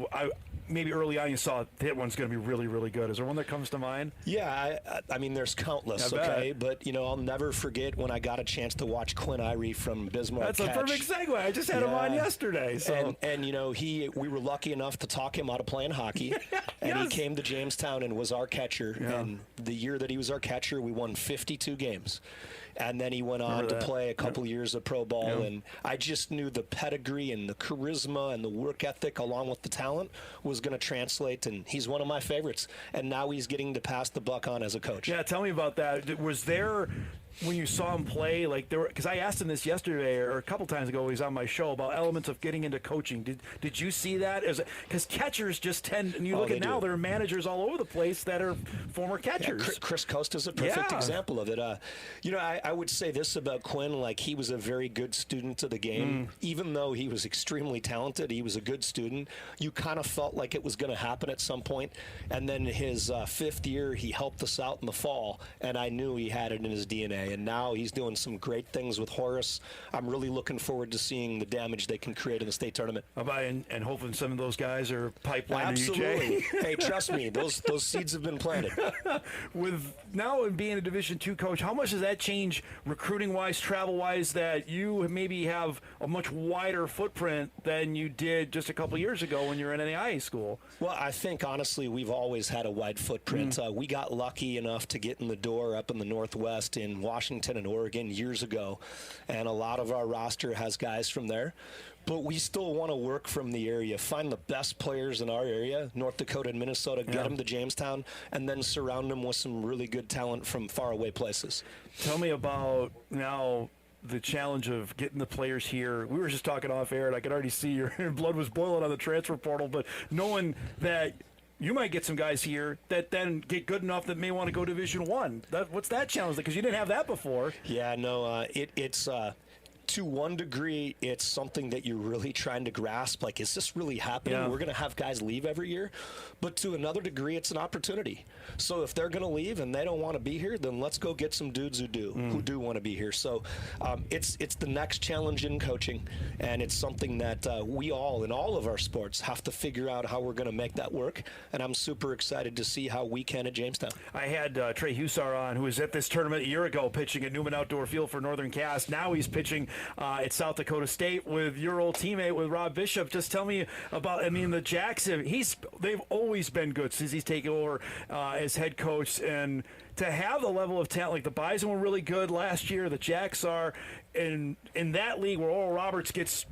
Speaker 10: maybe early on you saw that one's going to be really, really good? Is there one that comes to mind?
Speaker 11: Yeah, I mean, there's countless, okay? But, I'll never forget when I got a chance to watch Quinn Irie from Bismarck
Speaker 10: That's
Speaker 11: catch.
Speaker 10: A perfect segue. I just had him on yesterday. So.
Speaker 11: And we were lucky enough to talk him out of playing hockey. And he came to Jamestown and was our catcher. Yeah. And the year that he was our catcher, we won 52 games. And then he went on to play a couple years of pro ball, and I just knew the pedigree and the charisma and the work ethic along with the talent was going to translate, and he's one of my favorites. And now he's getting to pass the buck on as a coach.
Speaker 10: Yeah, tell me about that. Was there, when you saw him play, like there were, because I asked him this yesterday or a couple times ago, he's on my show, about elements of getting into coaching. Did you see that? Because catchers just tend, and you look at now, there are managers all over the place that are former catchers.
Speaker 11: Yeah, Chris Costa's a perfect example of it. I would say this about Quinn, like he was a very good student of the game. Even though he was extremely talented, he was a good student. You kind of felt like it was going to happen at some point. And then his 5th year, he helped us out in the fall, and I knew he had it in his DNA. GA, and now he's doing some great things with Horace. I'm really looking forward to seeing the damage they can create in the state tournament.
Speaker 10: And hoping some of those guys are pipeline
Speaker 11: Absolutely. Hey, trust me, those seeds have been planted.
Speaker 10: With now being a Division II coach, how much does that change recruiting-wise, travel-wise, that you maybe have a much wider footprint than you did just a couple years ago when you were in NAIA school?
Speaker 11: Well, I think, honestly, we've always had a wide footprint. We got lucky enough to get in the door up in the Northwest in Washington and Oregon years ago, and a lot of our roster has guys from there. But we still want to work from the area, find the best players in our area, North Dakota and Minnesota, get them to Jamestown, and then surround them with some really good talent from faraway places.
Speaker 10: Tell me about now the challenge of getting the players here. We were just talking off air, and I could already see your blood was boiling on the transfer portal, but knowing that you might get some guys here that then get good enough that may want to go Division I. What's that challenge? Because you didn't have that before.
Speaker 11: Yeah, no, it's to one degree, it's something that you're really trying to grasp. Like, is this really happening?
Speaker 10: Yeah.
Speaker 11: We're going to have guys leave every year. But to another degree, it's an opportunity. So if they're going to leave and they don't want to be here, then let's go get some dudes who do want to be here. So it's the next challenge in coaching, and it's something that we all, in all of our sports, have to figure out how we're going to make that work. And I'm super excited to see how we can at Jamestown.
Speaker 10: I had Trey Hussar on, who was at this tournament a year ago pitching at Newman Outdoor Field for Northern Cass. Now he's pitching at South Dakota State with your old teammate, with Rob Bishop. Just tell me about, the Jacks, they've always been good since he's taken over as head coach. And to have the level of talent, like the Bison were really good last year, the Jacks are in that league where Oral Roberts gets,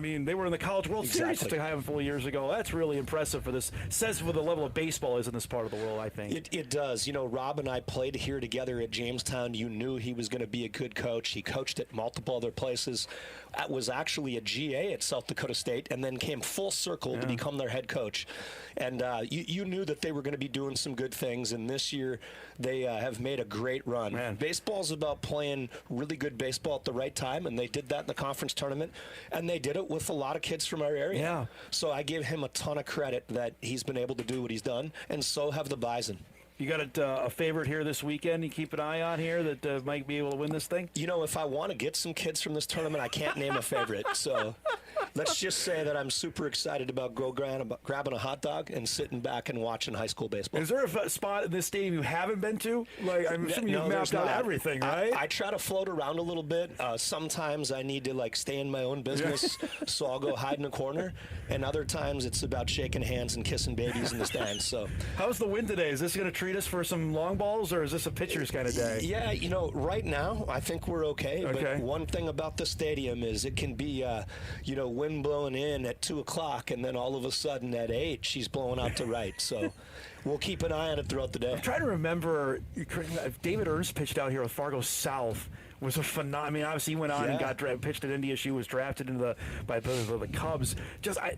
Speaker 10: they were in the College World Series just a handful of years ago. That's really impressive for this. Says what the level of baseball is in this part of the world, I think.
Speaker 11: It does. Rob and I played here together at Jamestown. You knew he was going to be a good coach. He coached at multiple other places. Was actually a GA at South Dakota State and then came full circle to become their head coach. And you knew that they were going to be doing some good things. And this year they have made a great run. Baseball's about playing really good baseball at the right time, and they did that in the conference tournament. And they did it with a lot of kids from our area.
Speaker 10: Yeah.
Speaker 11: So I give him a ton of credit that he's been able to do what he's done, and so have the Bison.
Speaker 10: You got a favorite here this weekend you keep an eye on here that might be able to win this thing?
Speaker 11: If I want to get some kids from this tournament, I can't name a favorite. So let's just say that I'm super excited about grabbing a hot dog and sitting back and watching high school baseball.
Speaker 10: Is there a spot in this stadium you haven't been to? I'm assuming you've mapped out everything, right?
Speaker 11: I try to float around a little bit. Sometimes I need to stay in my own business, so I'll go hide in a corner. And other times it's about shaking hands and kissing babies in the stands. So
Speaker 10: how's the wind today? Is this going to treat us for some long balls, or is this a pitcher's kind of day?
Speaker 11: Yeah, right now I think we're okay. But one thing about the stadium is it can be, wind blowing in at 2 o'clock, and then all of a sudden at 8 she's blowing out to right. So we'll keep an eye on it throughout the day.
Speaker 10: I'm trying to remember if David Ernst pitched out here with Fargo South. Was a phenomenal. Obviously, he went on and got pitched at NDSU, was drafted by the Cubs.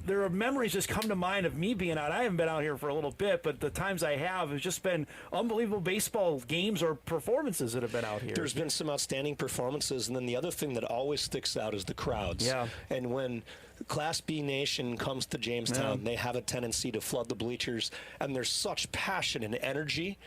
Speaker 10: There are memories just come to mind of me being out. I haven't been out here for a little bit, but the times I have, it's just been unbelievable baseball games or performances that have been out here.
Speaker 11: There's been some outstanding performances, and then the other thing that always sticks out is the crowds.
Speaker 10: Yeah.
Speaker 11: And when Class B Nation comes to Jamestown, they have a tendency to flood the bleachers, and there's such passion and energy.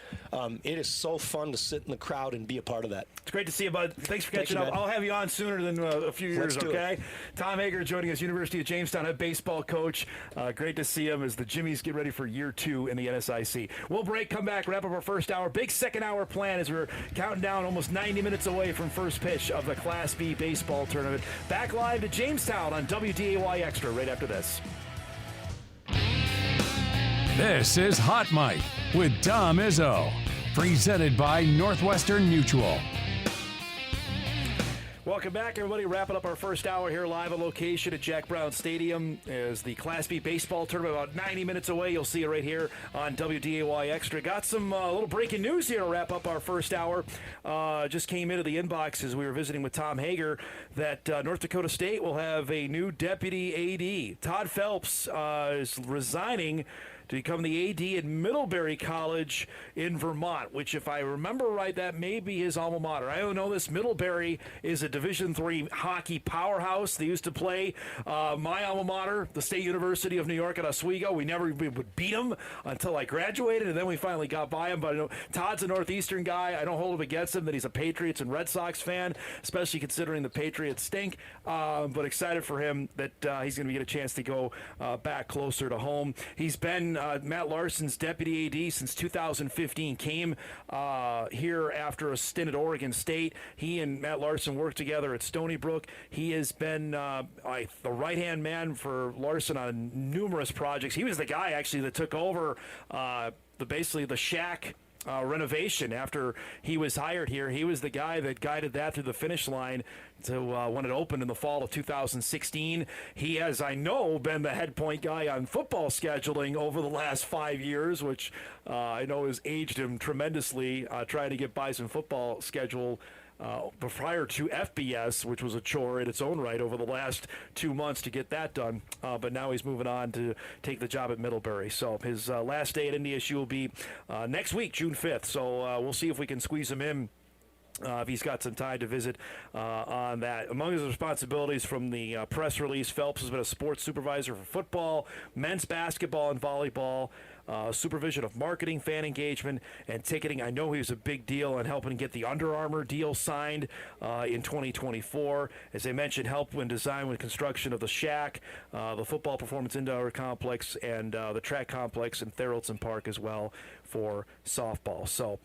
Speaker 11: It is so fun to sit in the crowd and be a part of that.
Speaker 10: It's great to see you, bud. Thanks for catching up. I'll have you on sooner than a few years, okay? Tom Hager joining us, University of Jamestown, head baseball coach. Great to see him as the Jimmies get ready for year 2 in the NSIC. We'll break, come back, wrap up our first hour. Big second hour plan as we're counting down almost 90 minutes away from first pitch of the Class B baseball tournament. Back live to Jamestown on WDAY Extra right after this.
Speaker 2: This is Hot Mic with Dom Izzo, presented by Northwestern Mutual.
Speaker 10: Welcome back, everybody. Wrapping up our first hour here live on location at Jack Brown Stadium as the Class B baseball tournament about 90 minutes away. You'll see it right here on WDAY Extra. Got some little breaking news here to wrap up our first hour. Just came into the inbox as we were visiting with Tom Hager that North Dakota State will have a new deputy AD. Todd Phelps is resigning to become the AD at Middlebury College in Vermont, which, if I remember right, that may be his alma mater. I don't know this. Middlebury is a Division III hockey powerhouse. They used to play my alma mater, the State University of New York at Oswego. We would beat them until I graduated, and then we finally got by them. But I know Todd's a Northeastern guy. I don't hold it against him that he's a Patriots and Red Sox fan, especially considering the Patriots stink. But excited for him that he's going to get a chance to go back closer to home. He's been Matt Larson's deputy AD since 2015. Came here after a stint at Oregon State. He and Matt Larson worked together at Stony Brook. He has been the right-hand man for Larson on numerous projects. He was the guy, actually, that took over basically the Shack renovation after he was hired here. He was the guy that guided that through the finish line to when it opened in the fall of 2016. He has, I know, been the head point guy on football scheduling over the last 5 years, which I know has aged him tremendously, trying to get Bison football schedule prior to FBS, which was a chore in its own right over the last 2 months to get that done. But now he's moving on to take the job at Middlebury. So his last day at NDSU will be next week, June 5th. So we'll see if we can squeeze him in. If he's got some time to visit on that. Among his responsibilities from the press release, Phelps has been a sports supervisor for football, men's basketball, and volleyball, supervision of marketing, fan engagement, and ticketing. I know he was a big deal in helping get the Under Armour deal signed in 2024. As I mentioned, helped when design with construction of the Shack, the football performance indoor complex, and the track complex in Thoroldson Park as well for softball. So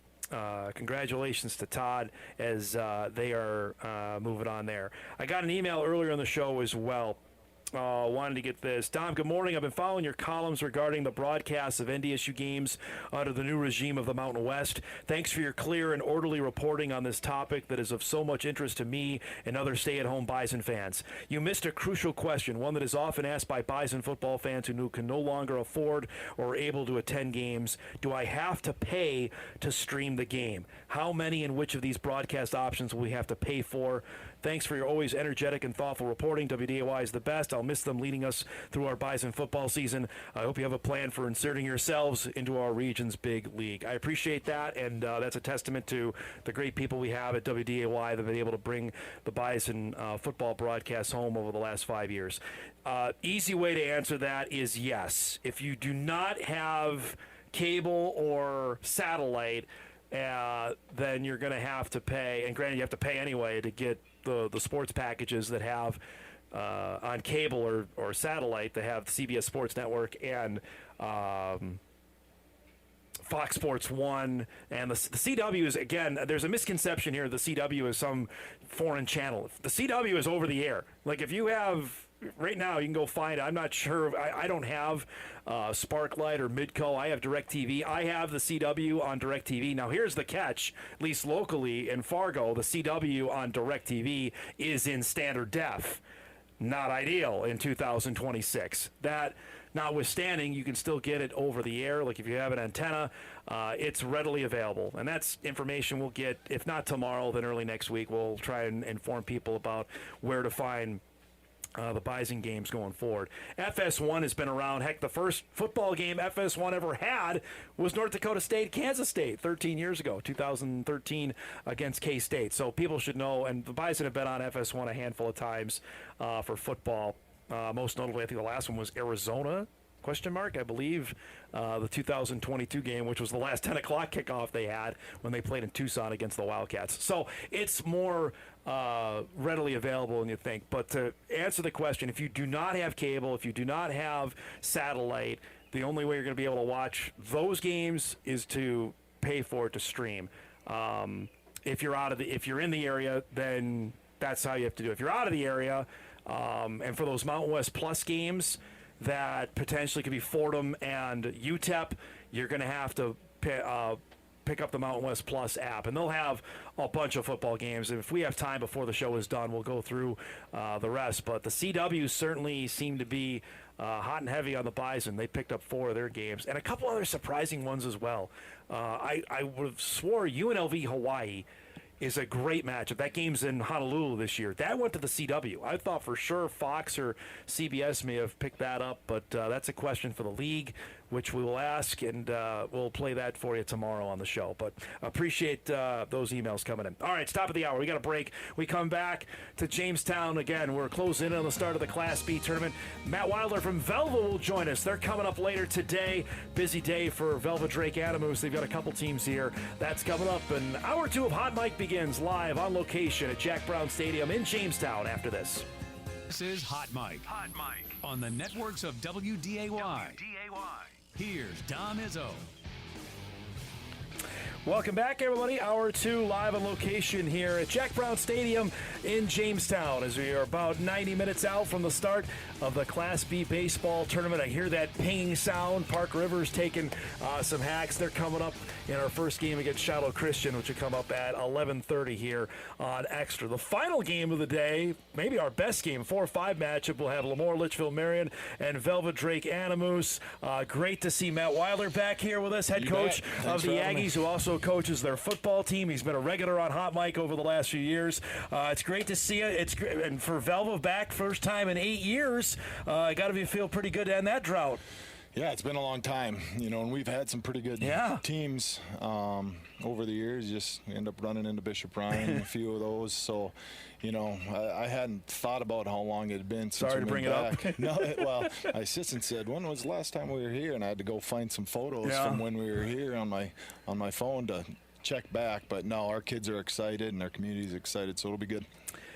Speaker 10: congratulations to Todd as they are moving on there. I got an email earlier in the show as well. Wanted to get this. Dom, good morning. I've been following your columns regarding the broadcasts of NDSU games under the new regime of the Mountain West. Thanks for your clear and orderly reporting on this topic that is of so much interest to me and other stay-at-home Bison fans. You missed a crucial question, one that is often asked by Bison football fans who can no longer afford or are able to attend games. Do I have to pay to stream the game? How many and which of these broadcast options will we have to pay for? Thanks for your always energetic and thoughtful reporting. WDAY is the best. I'll miss them leading us through our Bison football season. I hope you have a plan for inserting yourselves into our region's big league. I appreciate that, and that's a testament to the great people we have at WDAY that have been able to bring the Bison football broadcast home over the last 5 years. Easy way to answer that is yes. If you do not have cable or satellite, then you're going to have to pay, and granted you have to pay anyway to get the sports packages that have on cable or satellite. They have the CBS Sports Network and Fox Sports 1, and the CW is, again, there's a misconception here. The CW is some foreign channel. The CW is over the air. Like, if you have, right now, you can go find it. I'm not sure. I don't have Sparklight or Midco. I have DirecTV. I have the CW on DirecTV. Now, here's the catch. At least locally in Fargo, the CW on DirecTV is in standard def. Not ideal in 2026. That notwithstanding, you can still get it over the air. Like if you have an antenna, it's readily available. And that's information we'll get, if not tomorrow, then early next week. We'll try and inform people about where to find the Bison games going forward. FS1 has been around. Heck, the first football game FS1 ever had was North Dakota State, Kansas State, 13 years ago, 2013 against K-State. So people should know, and the Bison have been on FS1 a handful of times for football. Most notably, I think the last one was Arizona, ? I believe the 2022 game, which was the last 10 o'clock kickoff they had when they played in Tucson against the Wildcats. So it's more readily available than you think. But to answer the question, if you do not have cable, if you do not have satellite, the only way you're going to be able to watch those games is to pay for it to stream. If you're in the area, then that's how you have to do it. If you're out of the area, and for those Mountain West Plus games that potentially could be Fordham and UTEP, you're going to have to pick up the Mountain West Plus app, and they'll have a bunch of football games. And if we have time before the show is done, we'll go through the rest. But the CW certainly seem to be hot and heavy on the Bison. They picked up 4 of their games, and a couple other surprising ones as well. I would have swore UNLV Hawaii is a great matchup. That game's in Honolulu this year. That went to the CW. I thought for sure Fox or CBS may have picked that up, but that's a question for the league, which we will ask, and we'll play that for you tomorrow on the show. But appreciate those emails coming in. All right, it's top of the hour. We got a break. We come back to Jamestown again. We're closing in on the start of the Class B tournament. Matt Weidler from Velva will join us. They're coming up later today. Busy day for Velva Drake Animus. They've got a couple teams here. That's coming up. And hour 2 of Hot Mike begins live on location at Jack Brown Stadium in Jamestown after this.
Speaker 2: This is Hot Mike. Hot Mike. On the networks of WDAY. Here's Dom Izzo.
Speaker 10: Welcome back, everybody. Hour 2 live on location here at Jack Brown Stadium in Jamestown as we are about 90 minutes out from the start of the Class B baseball tournament. I hear that pinging sound. Park River's taking some hacks. They're coming up in our first game against Shiloh Christian, which will come up at 11:30 here on Extra. The final game of the day, maybe our best game, 4-5 matchup, will have Lemoore Litchfield Marion and Velva Drake Animus. Great to see Matt Weidler back here with us, head coach of the Aggies, who also coaches their football team. He's been a regular on Hot Mike over the last few years. It's great to see it. It's great, and for Velva back, first time in 8 years, got to feel pretty good to end that drought.
Speaker 12: Yeah, it's been a long time, and we've had some pretty good teams over the years. Just end up running into Bishop Ryan, a few of those. So, I hadn't thought about how long it had been since
Speaker 10: Sorry
Speaker 12: we
Speaker 10: to bring
Speaker 12: went back.
Speaker 10: it up.
Speaker 12: No, well, my assistant said, when was the last time we were here? And I had to go find some photos from when we were here on my phone to check back. But no, our kids are excited and our community's excited, so it'll be good.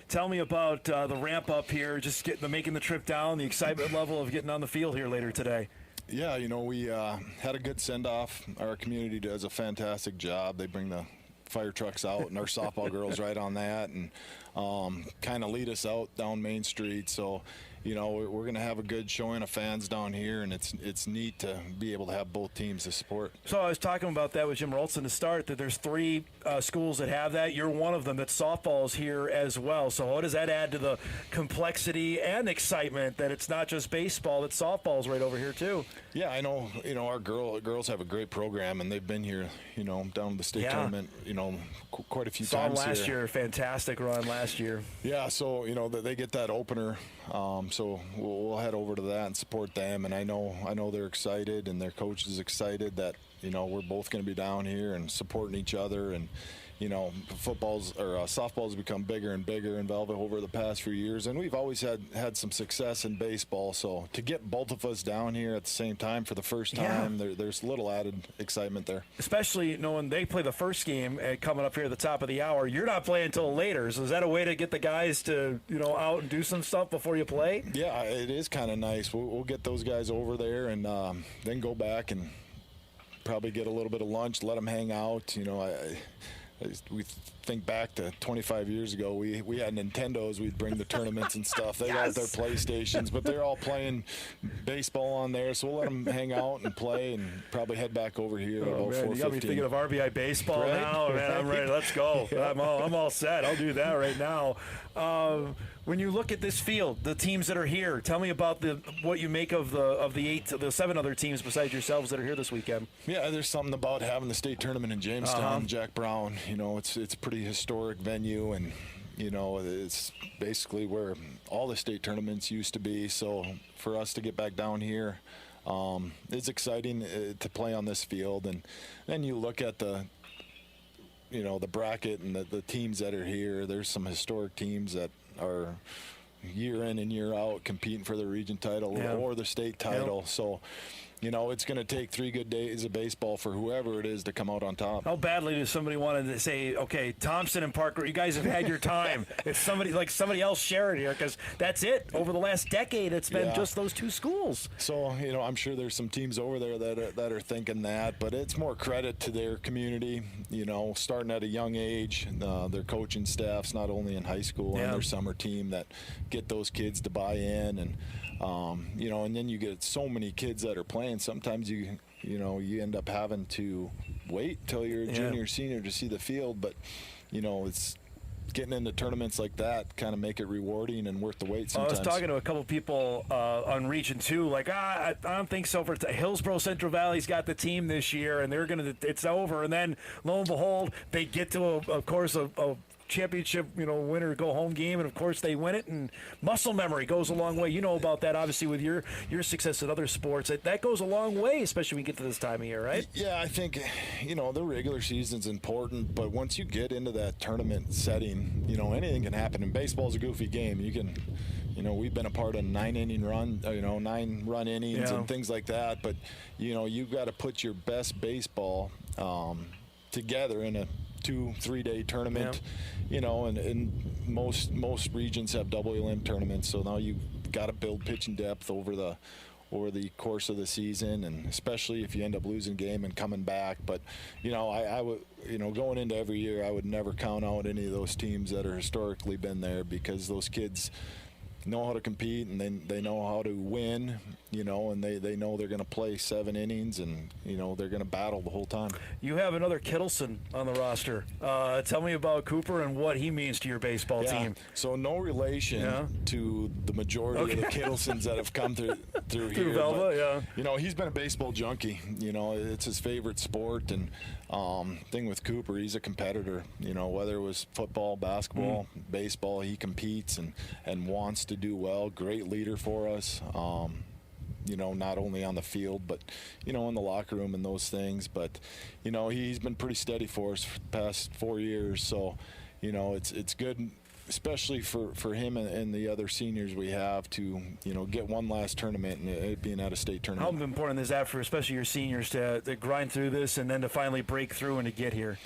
Speaker 10: Tell me about the ramp up here, just making the trip down, the excitement level of getting on the field here later today.
Speaker 12: Yeah, we had a good send-off. Our community does a fantastic job. They bring the fire trucks out, and our softball girls right on that, and kind of lead us out down Main Street. So, we're going to have a good showing of fans down here, and it's neat to be able to have both teams to support.
Speaker 10: So I was talking about that with Jim Roaldson to start, that there's 3 schools that have that. You're one of them that softball's here as well. So what does that add to the complexity and excitement that it's not just baseball, that softball's right over here too?
Speaker 12: Yeah, I know. Our girls have a great program, and they've been here, down to the state tournament, quite a few times
Speaker 10: last year, fantastic run last year.
Speaker 12: Yeah, so, they get that opener. So we'll head over to that and support them, and I know they're excited, and their coach is excited that we're both going to be down here and supporting each other. And softball's become bigger and bigger in Velva over the past few years, and we've always had some success in baseball. So to get both of us down here at the same time for the first time, there's a little added excitement there.
Speaker 10: Especially knowing they play the first game coming up here at the top of the hour. You're not playing until later, so is that a way to get the guys to out and do some stuff before you play?
Speaker 12: Yeah, it is kind of nice. We'll get those guys over there and then go back and probably get a little bit of lunch, let them hang out. We think back to 25 years ago, we had Nintendos. We'd bring the tournaments and stuff. They got their PlayStations, but they're all playing baseball on there, so we'll let them hang out and play and probably head back over here about 4:15.
Speaker 10: You got me thinking of RBI baseball now. Man, I'm ready. Let's go. I'm all set. I'll do that right now. When you look at this field, the teams that are here, tell me about what you make of the 7 other teams besides yourselves that are here this weekend.
Speaker 12: Yeah, there's something about having the state tournament in Jamestown, Jack Brown. It's a pretty historic venue, and it's basically where all the state tournaments used to be. So for us to get back down here, it's exciting to play on this field. And then you look at the bracket and the teams that are here. There's some historic teams that are year in and year out competing for the region title or the state title. So, it's going to take 3 good days of baseball for whoever it is to come out on top.
Speaker 10: How badly does somebody want to say, okay, Thompson and Parker, you guys have had your time. It's somebody else share it here, because that's it. Over the last decade, it's been just those 2 schools.
Speaker 12: So, I'm sure there's some teams over there that are thinking that, but it's more credit to their community, starting at a young age, their coaching staffs, not only in high school and their summer team, that get those kids to buy in. And and then you get so many kids that are playing. Sometimes you end up having to wait till you're a junior, senior to see the field. But it's getting into tournaments like that kind of make it rewarding and worth the wait sometimes.
Speaker 10: I was talking to a couple people on Region 2, like, I don't think so. For Hillsborough Central Valley's got the team this year, and it's over. And then, lo and behold, they get to, of course, a championship, winner go home game, and of course they win it. And muscle memory goes a long way. You know about that, obviously, with your success in other sports. That goes a long way, especially when we get to this time of year, right?
Speaker 12: Yeah, I think the regular season's important, but once you get into that tournament setting, anything can happen. And baseball's a goofy game. You can. We've been a part of 9-inning run, 9-run innings and things like that. But, you've got to put your best baseball together in a 2-3 day tournament, and most regions have double elim tournaments. So now you've got to build pitching depth over the course of the season, and especially if you end up losing a game and coming back. But, I would, going into every year, I would never count out any of those teams that are historically been there, because those kids know how to compete, and they know how to win, and they know they're going to play 7 innings, and they're going to battle the whole time.
Speaker 10: You have another Kittleson on the roster. Tell me about Cooper and what he means to your baseball team.
Speaker 12: So no relation to the majority of the Kittlesons that have come through here.
Speaker 10: Velva,
Speaker 12: but, he's been a baseball junkie. It's his favorite sport, and thing with Cooper, he's a competitor. Whether it was football, basketball, baseball, he competes and wants to do well. Great leader for us. Not only on the field, but, in the locker room and those things. But, he's been pretty steady for us for the past 4 years. So, it's good, especially for him and the other seniors we have, to, get one last tournament, and it being at a state tournament.
Speaker 10: How important is that for especially your seniors to grind through this and then to finally break through and to get here?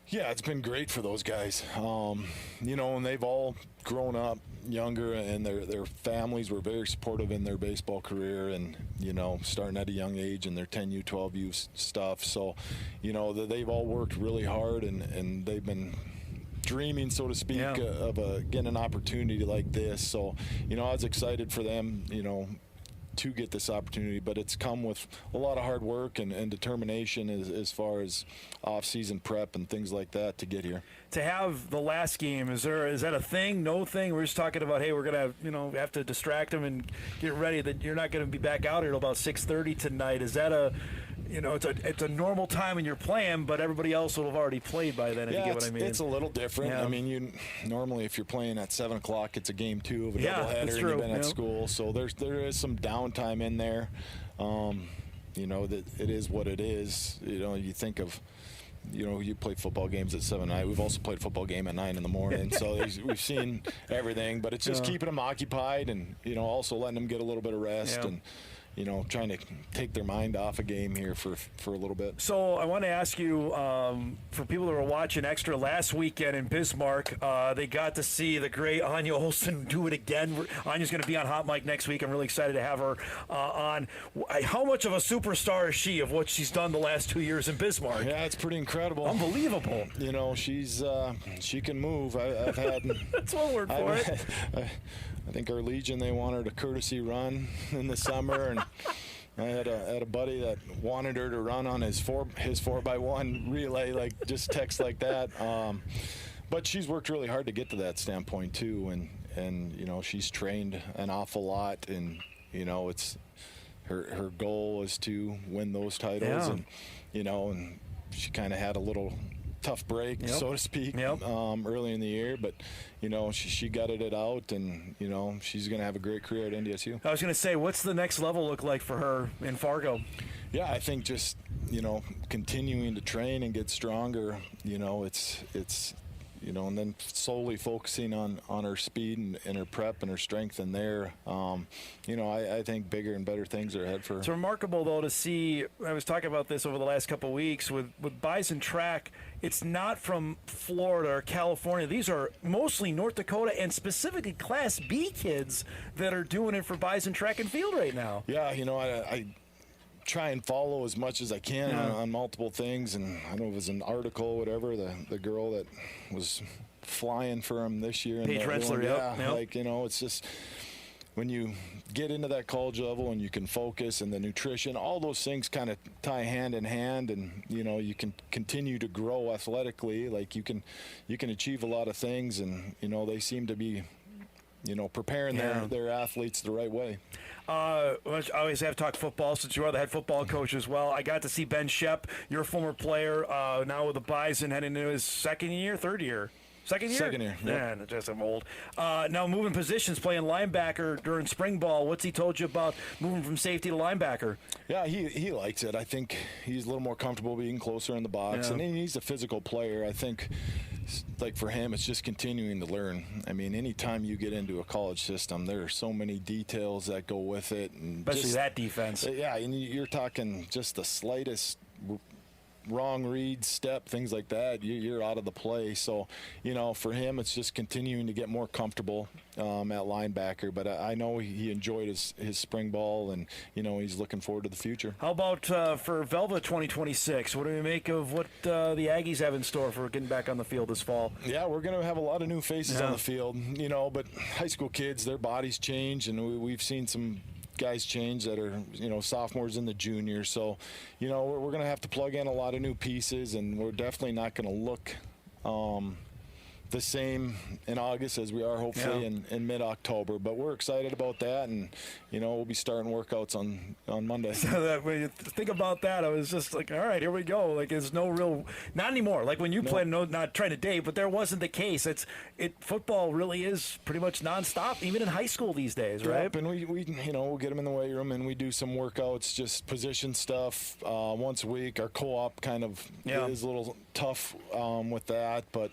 Speaker 12: Yeah, it's been great for those guys. And they've all grown up younger, and their families were very supportive in their baseball career, and, starting at a young age in their 10U, 12U stuff. So, they've all worked really hard, and they've been dreaming, so to speak, of getting an opportunity like this. So, I was excited for them, to get this opportunity, but it's come with a lot of hard work and determination as far as off-season prep and things like that to get here.
Speaker 10: To have the last game, is that a thing? No thing? We're just talking about, hey, we're gonna have to distract them and get ready. That you're not going to be back out here till about 6:30 tonight. Is that it's a normal time when you're playing, but everybody else will have already played by then, if you get what I mean.
Speaker 12: It's a little different.
Speaker 10: Yeah.
Speaker 12: I mean, normally if you're playing at 7 o'clock, it's a game 2 of a doubleheader, and
Speaker 10: true.
Speaker 12: you've been at school. So there is some downtime in there. That it is what it is. You think of, you play football games at 7 at night. We've also played a football game at 9 in the morning. So we've seen everything, but it's just keeping them occupied, and, also letting them get a little bit of rest, and, trying to take their mind off a game here for a little bit.
Speaker 10: So I want to ask you, for people that were watching Extra last weekend in Bismarck, they got to see the great Anya Olson do it again. Anya's going to be on Hot Mic next week. I'm really excited to have her on. How much of a superstar is she of what she's done the last 2 years in Bismarck?
Speaker 12: Yeah, it's pretty incredible.
Speaker 10: Unbelievable.
Speaker 12: She can move. I've had
Speaker 10: that's one word for it.
Speaker 12: I think our Legion, they wanted a courtesy run in the summer, and I had a buddy that wanted her to run on his 4x1 relay, like just text like that. But she's worked really hard to get to that standpoint too, and she's trained an awful lot, and it's her goal is to win those titles, and and she kind of had a little tough break, so to speak, early in the year, but she gutted it out, and she's going to have a great career at NDSU.
Speaker 10: I was going to say, what's the next level look like for her in Fargo?
Speaker 12: Yeah, I think just continuing to train and get stronger. It's and then solely focusing on her speed and her prep and her strength in there. I think bigger and better things are ahead for her.
Speaker 10: It's remarkable, though, to see. I was talking about this over the last couple of weeks with Bison Track. It's not from Florida or California. These are mostly North Dakota and specifically Class B kids that are doing it for Bison Track and Field right now.
Speaker 12: Yeah, I try and follow as much as I can on multiple things, and I know it was an article, whatever, the girl that was flying for him this year.
Speaker 10: Paige Rensselaer,
Speaker 12: it's just, when you get into that college level and you can focus, and the nutrition, all those things kind of tie hand in hand, and you can continue to grow athletically. Like you can achieve a lot of things, and they seem to be preparing their athletes the right way.
Speaker 10: I always have talked football since you are the head football coach as well. I got to see Ben Shep, your former player, now with the Bison, heading into his third year. Second year?
Speaker 12: Yep.
Speaker 10: Man, just I'm old. Now moving positions, playing linebacker during spring ball. What's he told you about moving from safety to linebacker?
Speaker 12: Yeah, he likes it. I think he's a little more comfortable being closer in the box, and he's a physical player. I think, like for him, it's just continuing to learn. I mean, anytime you get into a college system, there are so many details that go with it, and
Speaker 10: especially that defense.
Speaker 12: Yeah, and you're talking just the slightest wrong read, step, things like that, you're out of the play. So, for him, it's just continuing to get more comfortable at linebacker. But I know he enjoyed his spring ball, and, he's looking forward to the future.
Speaker 10: How about for Velva 2026? What do we make of what the Aggies have in store for getting back on the field this fall?
Speaker 12: Yeah, we're going to have a lot of new faces on the field, but high school kids, their bodies change, and we've seen some guys change that are sophomores and the juniors, so we're going to have to plug in a lot of new pieces, and we're definitely not going to look the same in August as we are hopefully in mid-October, but we're excited about that, and we'll be starting workouts on Monday.
Speaker 10: So that when you think about that, I was just like, all right, here we go. Like, there's no real, not anymore. Like when you played, not trying to date, but there wasn't the case. Football really is pretty much nonstop, even in high school these days, right?
Speaker 12: Yep, and we we'll get them in the weight room, and we do some workouts, just position stuff once a week. Our co-op kind of is a little tough with that, but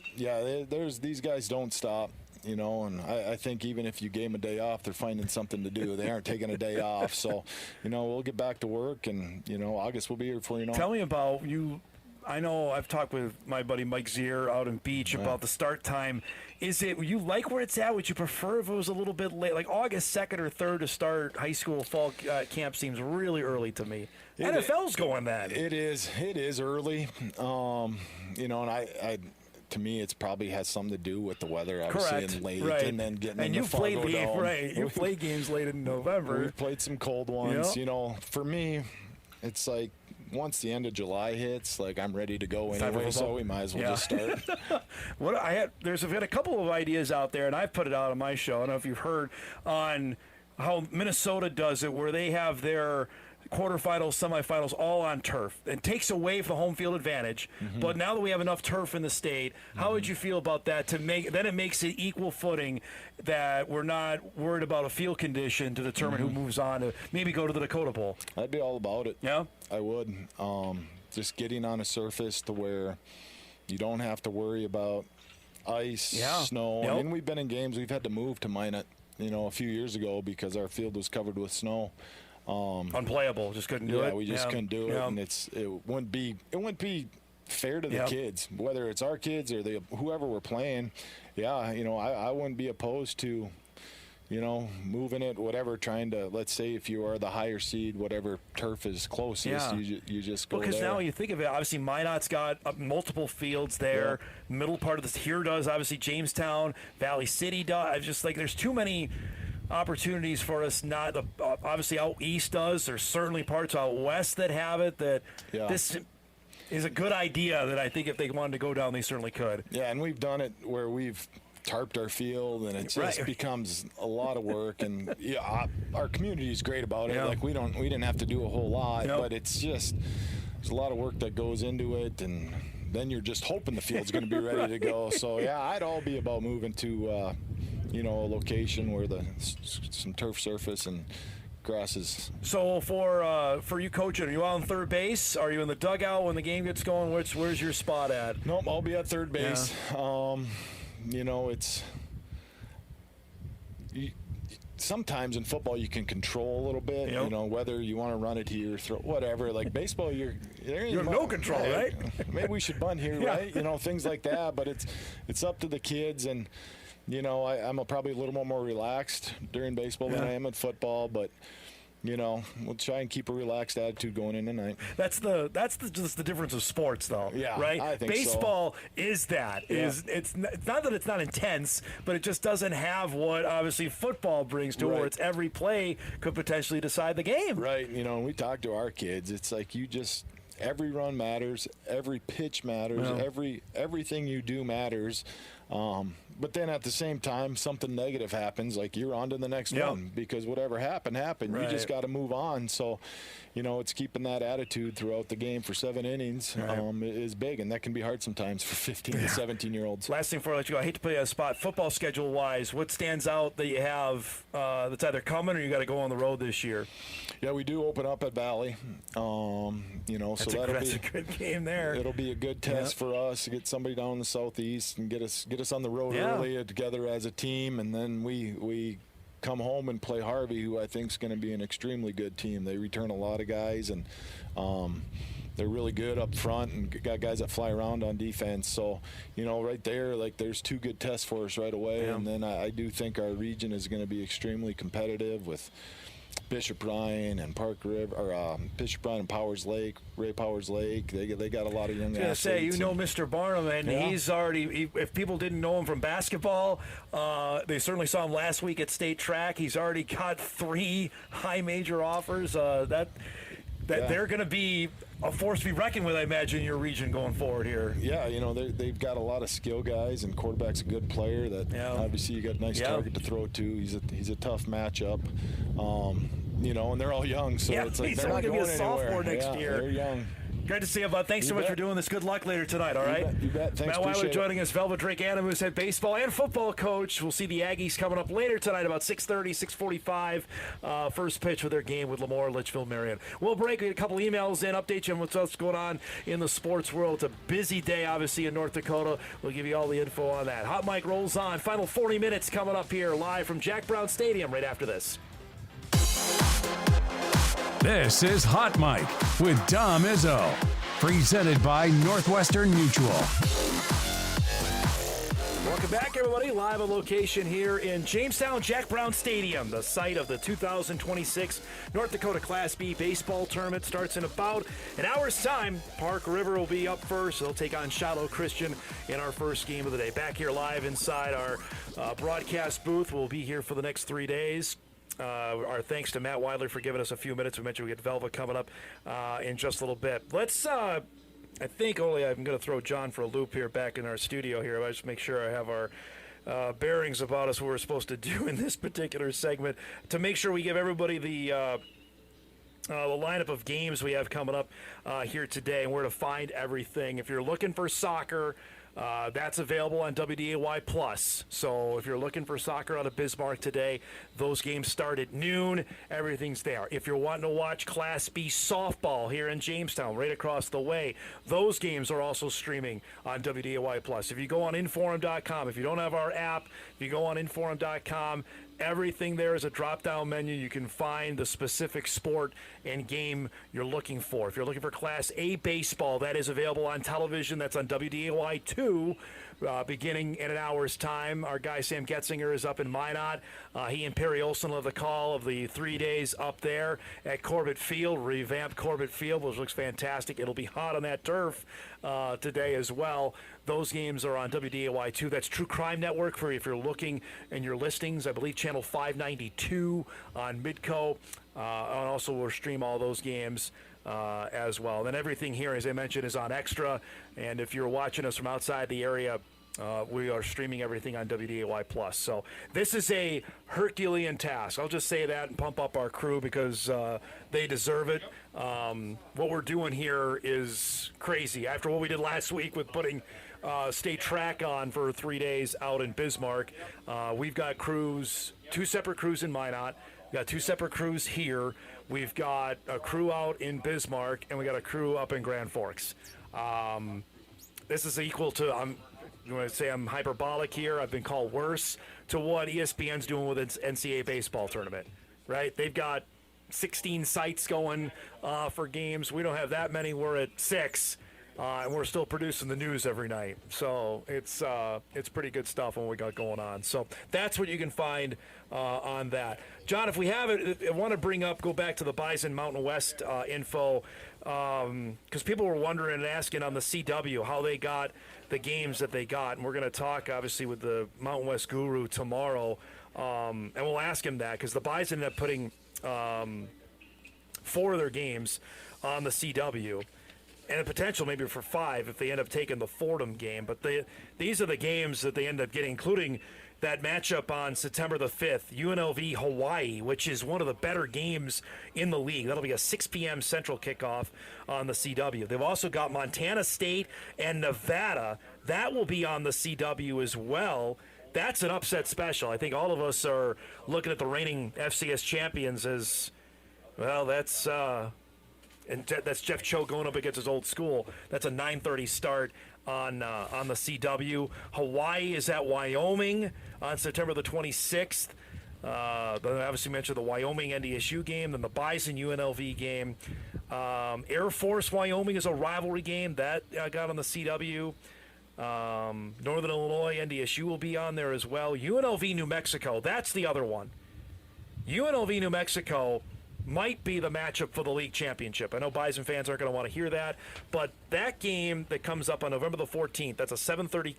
Speaker 12: these guys don't stop, and I think even if you gave them a day off, they're finding something to do. They aren't taking a day off. So, we'll get back to work, and, August will be here before you know.
Speaker 10: Tell me about you. I know I've talked with my buddy Mike Zier out in Beach about the start time. You like where it's at? Would you prefer if it was a little bit late, like August 2nd or 3rd to start high school fall camp? Seems really early to me. NFL's going then.
Speaker 12: It is early. And I to me, it's probably has something to do with the weather, obviously, and late, and then getting in the Fargo Dome.
Speaker 10: Right, you play games late in November.
Speaker 12: We've played some cold ones. For me, it's like once the end of July hits, like I'm ready to go anyway, so we might as well just start.
Speaker 10: There's been a couple of ideas out there, and I've put it out on my show. I don't know if you've heard on how Minnesota does it, where they have their quarterfinals, semifinals, all on turf. It takes away from the home field advantage. Mm-hmm. But now that we have enough turf in the state, how would you feel about that? Then it makes it equal footing, that we're not worried about a field condition to determine who moves on to maybe go to the Dakota Bowl.
Speaker 12: I'd be all about it.
Speaker 10: Yeah,
Speaker 12: I would. Just getting on a surface to where you don't have to worry about ice, snow. Yep. I mean, we've been in games we've had to move to Minot, a few years ago because our field was covered with snow.
Speaker 10: Unplayable, just couldn't do it.
Speaker 12: Yeah, we just couldn't do it, and it wouldn't be fair to the kids, whether it's our kids or whoever we're playing. Yeah, I wouldn't be opposed to, moving it, whatever, trying to, let's say if you are the higher seed, whatever turf is closest, you just go there.
Speaker 10: Because now you think of it, obviously Minot's got multiple fields there. Middle part of this here does, obviously Jamestown, Valley City does. I just there's too many opportunities for us. Not obviously out east does. There's certainly parts out west that have it. This is a good idea that I think if they wanted to go down, they certainly could.
Speaker 12: Yeah, and we've done it where we've tarped our field, and it just becomes a lot of work. And our community is great about it.
Speaker 10: Yeah.
Speaker 12: Like we didn't have to do a whole lot, but it's just there's a lot of work that goes into it, and then you're just hoping the field's going to be ready to go. So I'd all be about moving to a location where some turf surface and grass is.
Speaker 10: So for you coaching, are you on third base? Are you in the dugout when the game gets going? Where's your spot at?
Speaker 12: Nope, I'll be at third base. It's sometimes in football you can control a little bit. Whether you want to run it here, throw whatever. Like baseball, you have
Speaker 10: no control, right?
Speaker 12: Maybe we should bunt here, right? Things like that. But it's up to the kids, and I'm probably a little more relaxed during baseball than I am in football. But we'll try and keep a relaxed attitude going in tonight.
Speaker 10: That's just the difference of sports, though.
Speaker 12: Yeah,
Speaker 10: right.
Speaker 12: I think
Speaker 10: Baseball is that.
Speaker 12: Yeah.
Speaker 10: It's not that it's not intense, but it just doesn't have what obviously football brings to it, where it's every play could potentially decide the game.
Speaker 12: Right. When we talk to our kids, it's like every run matters, every pitch matters, everything you do matters. But then at the same time, something negative happens, like you're on to the next one, because whatever happened. Right. You just got to move on. So, it's keeping that attitude throughout the game for 7 innings is big, and that can be hard sometimes for 15 to 17-year-olds.
Speaker 10: Last thing before I let you go, I hate to put you on the spot. Football schedule-wise, what stands out that you have that's either coming or you got to go on the road this year?
Speaker 12: Yeah, we do open up at Valley.
Speaker 10: That's a good game there.
Speaker 12: It'll be a good test for us to get somebody down in the southeast and get us on the road early together as a team, and then we come home and play Harvey, who I think is going to be an extremely good team. They return a lot of guys, and they're really good up front and got guys that fly around on defense. So, right there, there's 2 good tests for us right away. And then I do think our region is going to be extremely competitive with Bishop Bryan and Park River, or Bishop Bryan and Powers Lake, Ray Powers Lake. They got a lot of young athletes.
Speaker 10: I was going to say, Mr. Barnum, and he's already. If people didn't know him from basketball, they certainly saw him last week at state track. He's already got 3 high major offers. They're going to be a force to be reckoned with, I imagine, in your region going forward here.
Speaker 12: Yeah, they've got a lot of skill guys, and quarterback's a good player. That obviously you got a nice target to throw to. He's a tough matchup. And they're all young, so it's like
Speaker 10: he's
Speaker 12: they're
Speaker 10: only
Speaker 12: not
Speaker 10: going to
Speaker 12: going
Speaker 10: be a sophomore
Speaker 12: anywhere.
Speaker 10: next year.
Speaker 12: They're young.
Speaker 10: Great to see you, bud. Thanks so much for doing this. Good luck later tonight, all right?
Speaker 12: You bet. Thanks,
Speaker 10: Matt Weidler joining us, Velvet Drake Animus, head baseball and football coach. We'll see the Aggies coming up later tonight, about 6:30, 6:45. First pitch for their game with Lemoore, Litchfield, Marion. We'll break. We get a couple emails in, update you on what's going on in the sports world. It's a busy day, obviously, in North Dakota. We'll give you all the info on that. Hot Mic rolls on. Final 40 minutes coming up here, live from Jack Brown Stadium right after this.
Speaker 2: This is Hot Mic with Dom Izzo, presented by Northwestern Mutual.
Speaker 10: Welcome back, everybody. Live on location here in Jamestown, Jack Brown Stadium, the site of the 2026 North Dakota Class B baseball tournament. Starts in about an hour's time. Park River will be up first. They'll take on Shiloh Christian in our first game of the day. Back here live inside our broadcast booth. We'll be here for the next 3 days. Our thanks to Matt Weidler for giving us a few minutes. We mentioned we get Velva coming up in just a little bit. Let's, I think only I'm going to throw John for a loop here back in our studio here. I just make sure I have our bearings about us what we're supposed to do in this particular segment to make sure we give everybody the lineup of games we have coming up here today and where to find everything. If you're looking for soccer, that's available on WDAY Plus. So if you're looking for soccer out of Bismarck today, those games start at noon. Everything's there. If you're wanting to watch Class B softball here in Jamestown, right across the way, those games are also streaming on WDAY Plus. If you go on Inforum.com, if you don't have our app, if you go on Inforum.com, everything there is a drop-down menu. You can find the specific sport and game you're looking for. If you're looking for Class A baseball, that is available on television. That's on WDAY 2, beginning in an hour's time. Our guy Sam Getzinger is up in Minot. He and Perry Olson will have the call of the 3 days up there at Corbett Field, revamped Corbett Field, which looks fantastic. It'll be hot on that turf today as well. Those games are on WDAY 2. That's True Crime Network for if you're looking in your listings. I believe channel 592 on Midco. And also we'll stream all those games as well. Then everything here, as I mentioned, is on Extra. And if you're watching us from outside the area, we are streaming everything on WDAY Plus. So this is a Herculean task. I'll just say that and pump up our crew because they deserve it. What we're doing here is crazy. After what we did last week with putting state track on for 3 days out in Bismarck, we've got crews, 2 separate crews in Minot. We've got 2 separate crews here. We've got a crew out in Bismarck, and we got a crew up in Grand Forks. This is equal to, you want to say I'm hyperbolic here, I've been called worse, to what ESPN's doing with its NCAA baseball tournament, right? They've got 16 sites going for games. We don't have that many. We're at 6. and we're still producing the news every night. So it's pretty good stuff when we got going on. So that's what you can find on that. John, if we have it, I want to go back to the Bison Mountain West info, because people were wondering and asking on the CW how they got the games that they got. And we're going to talk, obviously, with the Mountain West guru tomorrow, and we'll ask him that, because the Bison ended up putting 4 of their games on the CW, and a potential maybe for 5 if they end up taking the Fordham game. But these are the games that they end up getting, including that matchup on September the 5th, UNLV Hawaii, which is one of the better games in the league. That'll be a 6 p.m. Central kickoff on the CW. They've also got Montana State and Nevada. That will be on the CW as well. That's an upset special. I think all of us are looking at the reigning FCS champions as, well, that's Jeff Cho going up against his old school. That's a 9:30 start on the CW. Hawaii is at Wyoming on September the 26th. I obviously mentioned the Wyoming NDSU game, then the Bison UNLV game. Air Force Wyoming is a rivalry game that got on the CW. Northern Illinois NDSU will be on there as well. UNLV New Mexico, that's the other one. UNLV New Mexico might be the matchup for the league championship. I know Bison fans aren't going to want to hear that, but that game that comes up on November the 14th, that's a 7:30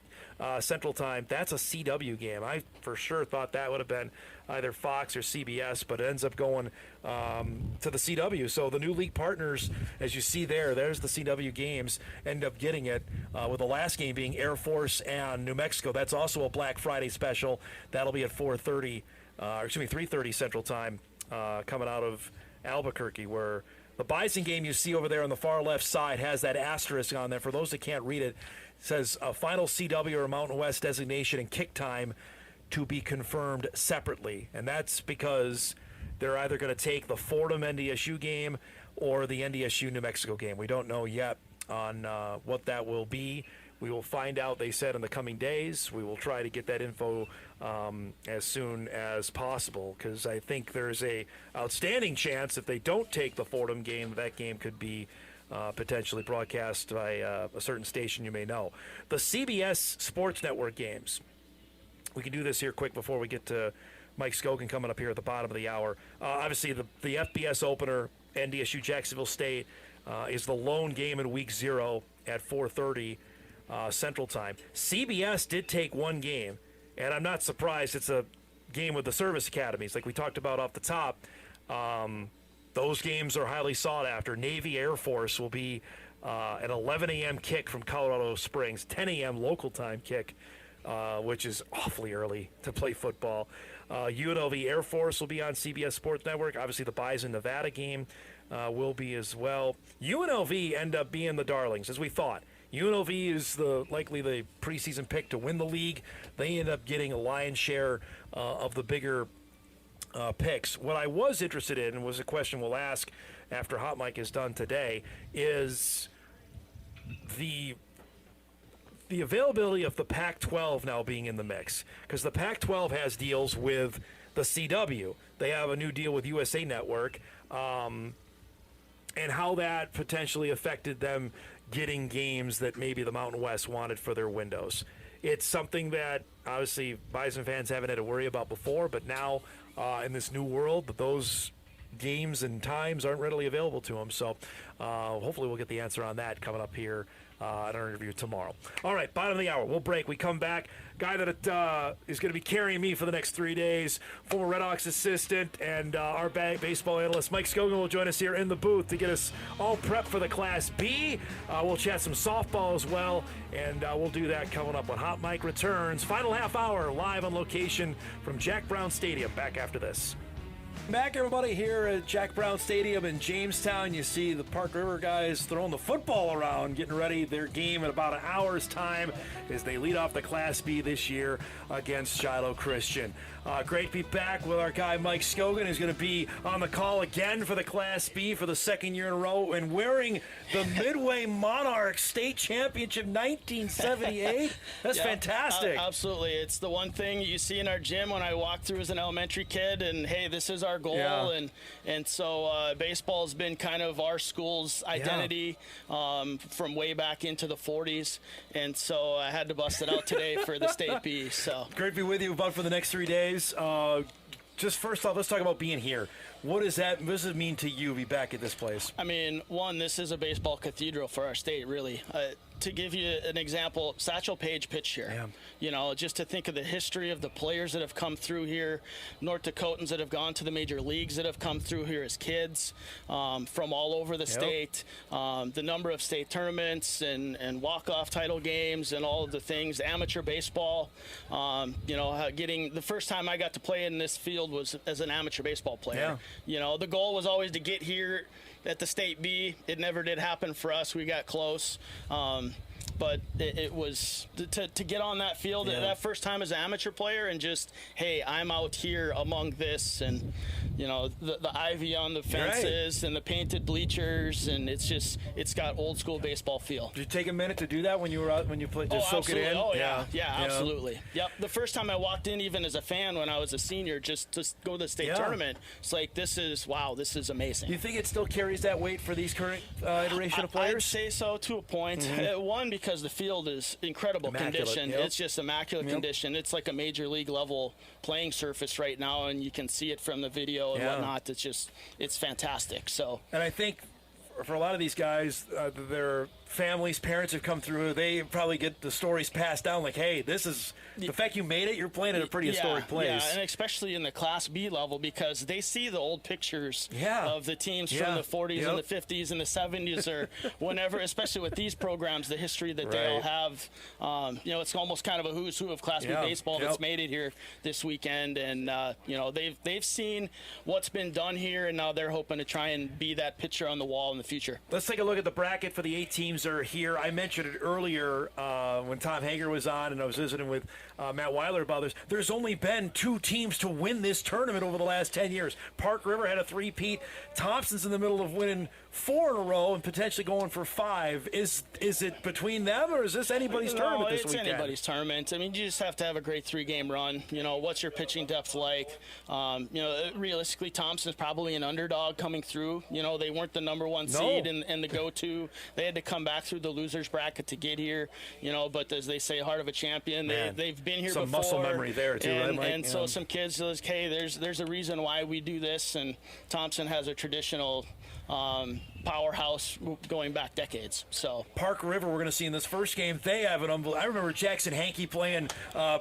Speaker 10: Central Time, that's a CW game. I for sure thought that would have been either Fox or CBS, but it ends up going to the CW. So the new league partners, as you see there's the CW games, end up getting it, with the last game being Air Force and New Mexico. That's also a Black Friday special. That'll be at 3:30 Central Time. Coming out of Albuquerque, where the Bison game you see over there on the far left side has that asterisk on there. For those that can't read it, it says a final CW or Mountain West designation and kick time to be confirmed separately. And that's because they're either going to take the Fordham NDSU game or the NDSU New Mexico game. We don't know yet on what that will be. We will find out, they said, in the coming days. We will try to get that info as soon as possible, because I think there's a outstanding chance if they don't take the Fordham game, that game could be potentially broadcast by a certain station you may know. The CBS Sports Network games. We can do this here quick before we get to Mike Skogen coming up here at the bottom of the hour. Obviously, the FBS opener, NDSU Jacksonville State, is the lone game in Week 0 at 4:30 Central Time. CBS did take one game, and I'm not surprised. It's a game with the service academies, like we talked about off the top. Those games are highly sought after. Navy Air Force will be an 11 a.m. kick from Colorado Springs, 10 a.m. local time kick, which is awfully early to play football. UNLV Air Force will be on CBS Sports Network. Obviously, the Bison Nevada game will be as well. UNLV end up being the darlings, as we thought. UNLV is likely the preseason pick to win the league. They end up getting a lion's share of the bigger picks. What I was interested in, and was a question we'll ask after Hot Mike is done today, is the availability of the Pac-12 now being in the mix. Because the Pac-12 has deals with the CW. They have a new deal with USA Network, and how that potentially affected them getting games that maybe the Mountain West wanted for their windows. It's something that obviously Bison fans haven't had to worry about before, but now in this new world, those games and times aren't readily available to them. So hopefully we'll get the answer on that coming up here at our interview tomorrow. All right, bottom of the hour. We'll break. We come back. Guy that is going to be carrying me for the next 3 days, former Red Hawks assistant and our baseball analyst, Mike Skogen, will join us here in the booth to get us all prepped for the Class B. We'll chat some softball as well, and we'll do that coming up when Hot Mike returns. Final half hour, live on location from Jack Brown Stadium. Back after this. Back, everybody, here at Jack Brown Stadium in Jamestown. You see the Park River guys throwing the football around, getting ready their game in about an hour's time as they lead off the Class B this year against Shiloh Christian. Great to be back with our guy Mike Skogen, who's going to be on the call again for the Class B for the second year in a row and wearing the Midway Monarchs State Championship 1978. That's fantastic.
Speaker 13: Absolutely. It's the one thing you see in our gym when I walk through as an elementary kid, and hey, this is our goal, and so baseball has been kind of our school's identity from way back into the 40s, and so I had to bust it out today for the State B. So
Speaker 10: great to be with you, Bud, for the next 3 days. Just first off, let's talk about being here. What does it mean to you to be back at this place?
Speaker 13: I mean, one, this is a baseball cathedral for our state, really. To give you an example, Satchel Paige pitched here.
Speaker 10: Yeah.
Speaker 13: You know, just to think of the history of the players that have come through here, North Dakotans that have gone to the major leagues that have come through here as kids from all over the state, the number of state tournaments and walk-off title games and all of the things, amateur baseball. You know, getting the first time I got to play in this field was as an amateur baseball player.
Speaker 10: Yeah.
Speaker 13: You know, the goal was always to get here at the State B. It never did happen for us. We got close. But it was to get on that field that first time as an amateur player and just, hey, I'm out here among this, and you know, the ivy on the fences and the painted bleachers, and it's got old school baseball feel.
Speaker 10: Did you take a minute to do that when you were out, when you played, just soak it in?
Speaker 13: Oh yeah, absolutely. Yep. The first time I walked in, even as a fan when I was a senior, just to go to the state tournament, it's like, this is amazing.
Speaker 10: Do you think it still carries that weight for these current iteration of players?
Speaker 13: I'd say so, to a point. One, because the field is incredible condition. It's just immaculate condition. It's like a major league level playing surface right now, and you can see it from the video and whatnot. It's fantastic. So,
Speaker 10: and I think for a lot of these guys, their families, parents have come through. They probably get the stories passed down like, hey, this is the fact you made it. You're playing at a pretty historic place.
Speaker 13: Yeah, and especially in the Class B level, because they see the old pictures of the teams from the 40s and the 50s and the 70s, or whenever, especially with these programs, the history that they all have. You know, it's almost kind of a who's who of Class B baseball that's made it here this weekend, and you know, they've seen what's been done here, and now they're hoping to try and be that picture on the wall in the future.
Speaker 10: Let's take a look at the bracket for the 8 teams that are here. I mentioned it earlier when Tom Hager was on, and I was visiting with Matt Weidler about this. There's only been 2 teams to win this tournament over the last 10 years. Park River had a 3-peat. Thompson's in the middle of winning 4 in a row and potentially going for 5. Is it between them, or is this anybody's tournament this weekend?
Speaker 13: It's anybody's tournament. I mean, you just have to have a great 3-game run. You know, what's your pitching depth like? You know, realistically, Thompson's probably an underdog coming through. You know, they weren't the number 1 seed and the go-to. They had to come back through the losers bracket to get here. You know, but as they say, heart of a champion. They've been here
Speaker 10: some
Speaker 13: before.
Speaker 10: Some muscle memory there too,
Speaker 13: and,
Speaker 10: right, Mike?
Speaker 13: And so some kids are like, hey, there's a reason why we do this, and Thompson has a traditional powerhouse going back decades. So
Speaker 10: Park River, we're going to see in this first game, they have an unbelievable. I remember Jackson Hankey playing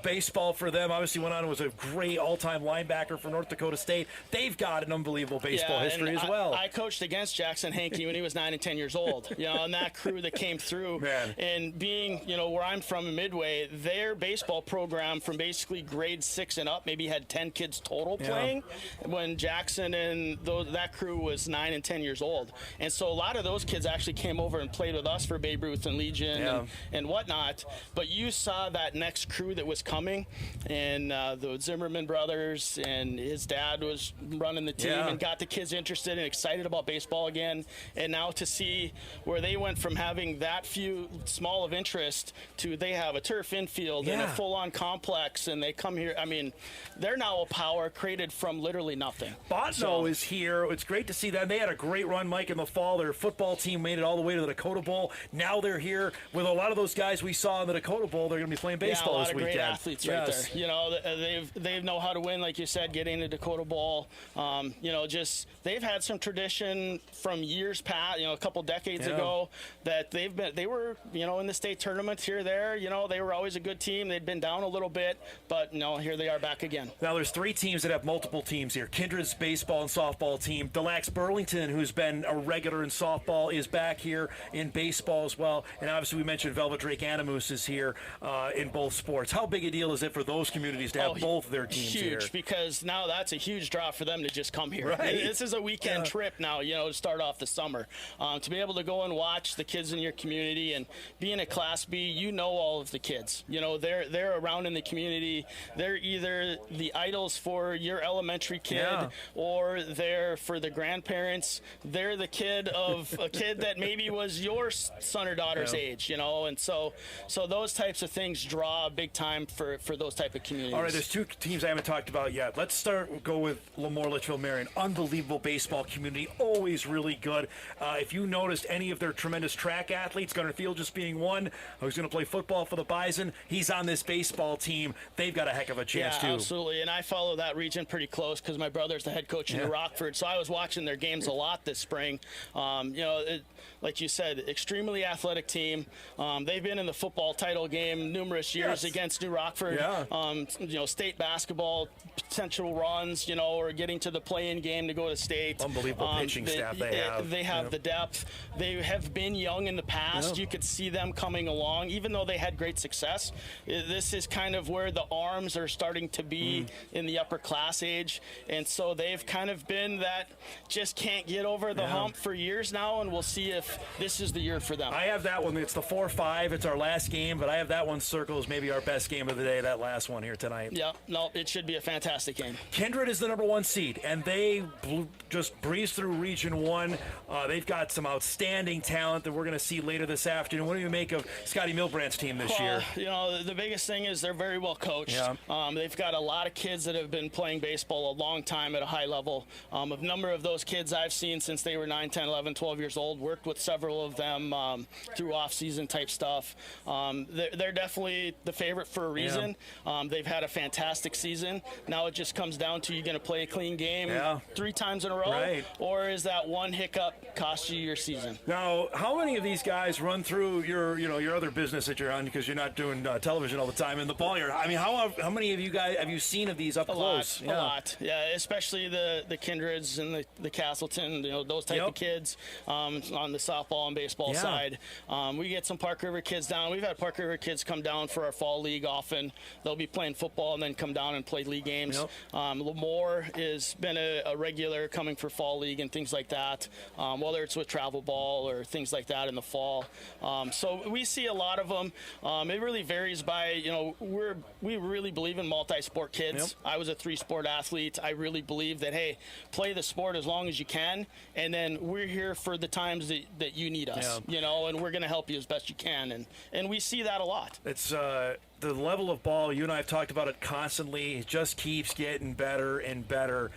Speaker 10: baseball for them. Obviously went on and was a great all-time linebacker for North Dakota State. They've got an unbelievable baseball history as well.
Speaker 13: I coached against Jackson Hankey when he was 9 and 10 years old. You know, and that crew that came through. And being, you know, where I'm from in Midway, their baseball program from basically grade 6 and up maybe had 10 kids total playing when Jackson and that crew was 9 and 10 years old. And so a lot of those kids actually came over and played with us for Babe Ruth and Legion and whatnot. But you saw that next crew that was coming, and the Zimmerman brothers, and his dad was running the team and got the kids interested and excited about baseball again. And now to see where they went from having that few small of interest to they have a turf infield and a full-on complex, and they come here. I mean, they're now a power created from literally nothing.
Speaker 10: Botno is here. It's great to see them. They had a great run, Mike, in the fall. Their football team made it all the way to the Dakota Bowl. Now they're here with a lot of those guys we saw in the Dakota Bowl. They're going to be playing baseball this weekend.
Speaker 13: Yeah, a lot of great athletes right there. You know, they know how to win, like you said, getting the Dakota Bowl. You know, just they've had some tradition from years past. You know, a couple decades ago that they were, you know, in the state tournament here, there. You know, they were always a good team. They'd been down a little bit, but no, here they are back again.
Speaker 10: Now there's 3 teams that have multiple teams here. Kindred's baseball and softball team. Delax Burlington, who's been a regular in softball, is back here in baseball as well. And obviously we mentioned Velvet Drake Animus is here in both sports. How big a deal is it for those communities to have both their teams here?
Speaker 13: Huge, because now that's a huge draw for them to just come here. This is a weekend trip now, you know, to start off the summer. To be able to go and watch the kids in your community, and being a Class B, you know all of the kids. You know, they're around in the community. They're either the idols for your elementary kid or they're for the grandparents. They're the kid kid of a kid that maybe was your son or daughter's age, and so those types of things draw big time for those type of communities.
Speaker 9: All right, there's two teams I haven't talked about yet. Let's go with Lemoore Litchfield Marion. Unbelievable baseball community, always really good. If you noticed any of their tremendous track athletes, Gunnar Field just being one, who's going to play football for the Bison, he's on this baseball team. They've got a heck of a chance too.
Speaker 13: Absolutely, and I follow that region pretty close because my brother's the head coach in New Rockford, so I was watching their games a lot this spring. Like you said, extremely athletic team. They've been in the football title game numerous years against New Rockford. State basketball potential runs, or getting to the play-in game to go to state.
Speaker 9: Unbelievable pitching staff they have.
Speaker 13: They have the depth. They have been young in the past. You could see them coming along, even though they had great success. This is kind of where the arms are starting to be in the upper class age, and so they've kind of been that just can't get over the hump for years now, and we'll see if this is the year for them.
Speaker 9: I have that one. It's the 4-5. It's our last game, but I have that one circled as maybe our best game of the day, that last one here tonight.
Speaker 13: Yeah, no, it should be a fantastic game.
Speaker 9: Kindred is the #1 seed, and they just breezed through Region 1. They've got some outstanding talent that we're going to see later this afternoon. What do you make of Scotty Milbrandt's team this year?
Speaker 13: The biggest thing is they're very well coached. They've got a lot of kids that have been playing baseball a long time at a high level. A number of those kids I've seen since they were 9, 10, 11, 12 years old, worked with several of them through off-season type stuff. They're definitely the favorite for a reason. They've had a fantastic season. Now it just comes down to, you going to play a clean game 3 times in a row, or is that one hiccup cost you your season?
Speaker 9: Now, how many of these guys run through your other business that you're on, because you're not doing television all the time in the ball yard? I mean, how many of you guys have you seen of these up close?
Speaker 13: A lot. Yeah, especially the Kindreds and the Castleton, those type of kids on the softball and baseball side. We get some Park River kids down. We've had Park River kids come down for our fall league often. They'll be playing football and then come down and play league games. Lemoore has been a regular coming for fall league and things like that, whether it's with travel ball or things like that in the fall. So we see a lot of them. It really varies by, we really believe in multi-sport kids. I was a 3-sport athlete. I really believe that, hey, play the sport as long as you can, and then we're here for the times that you need us, and we're going to help you as best you can. And we see that a lot.
Speaker 9: It's the level of ball, you and I have talked about it constantly. It just keeps getting better and better.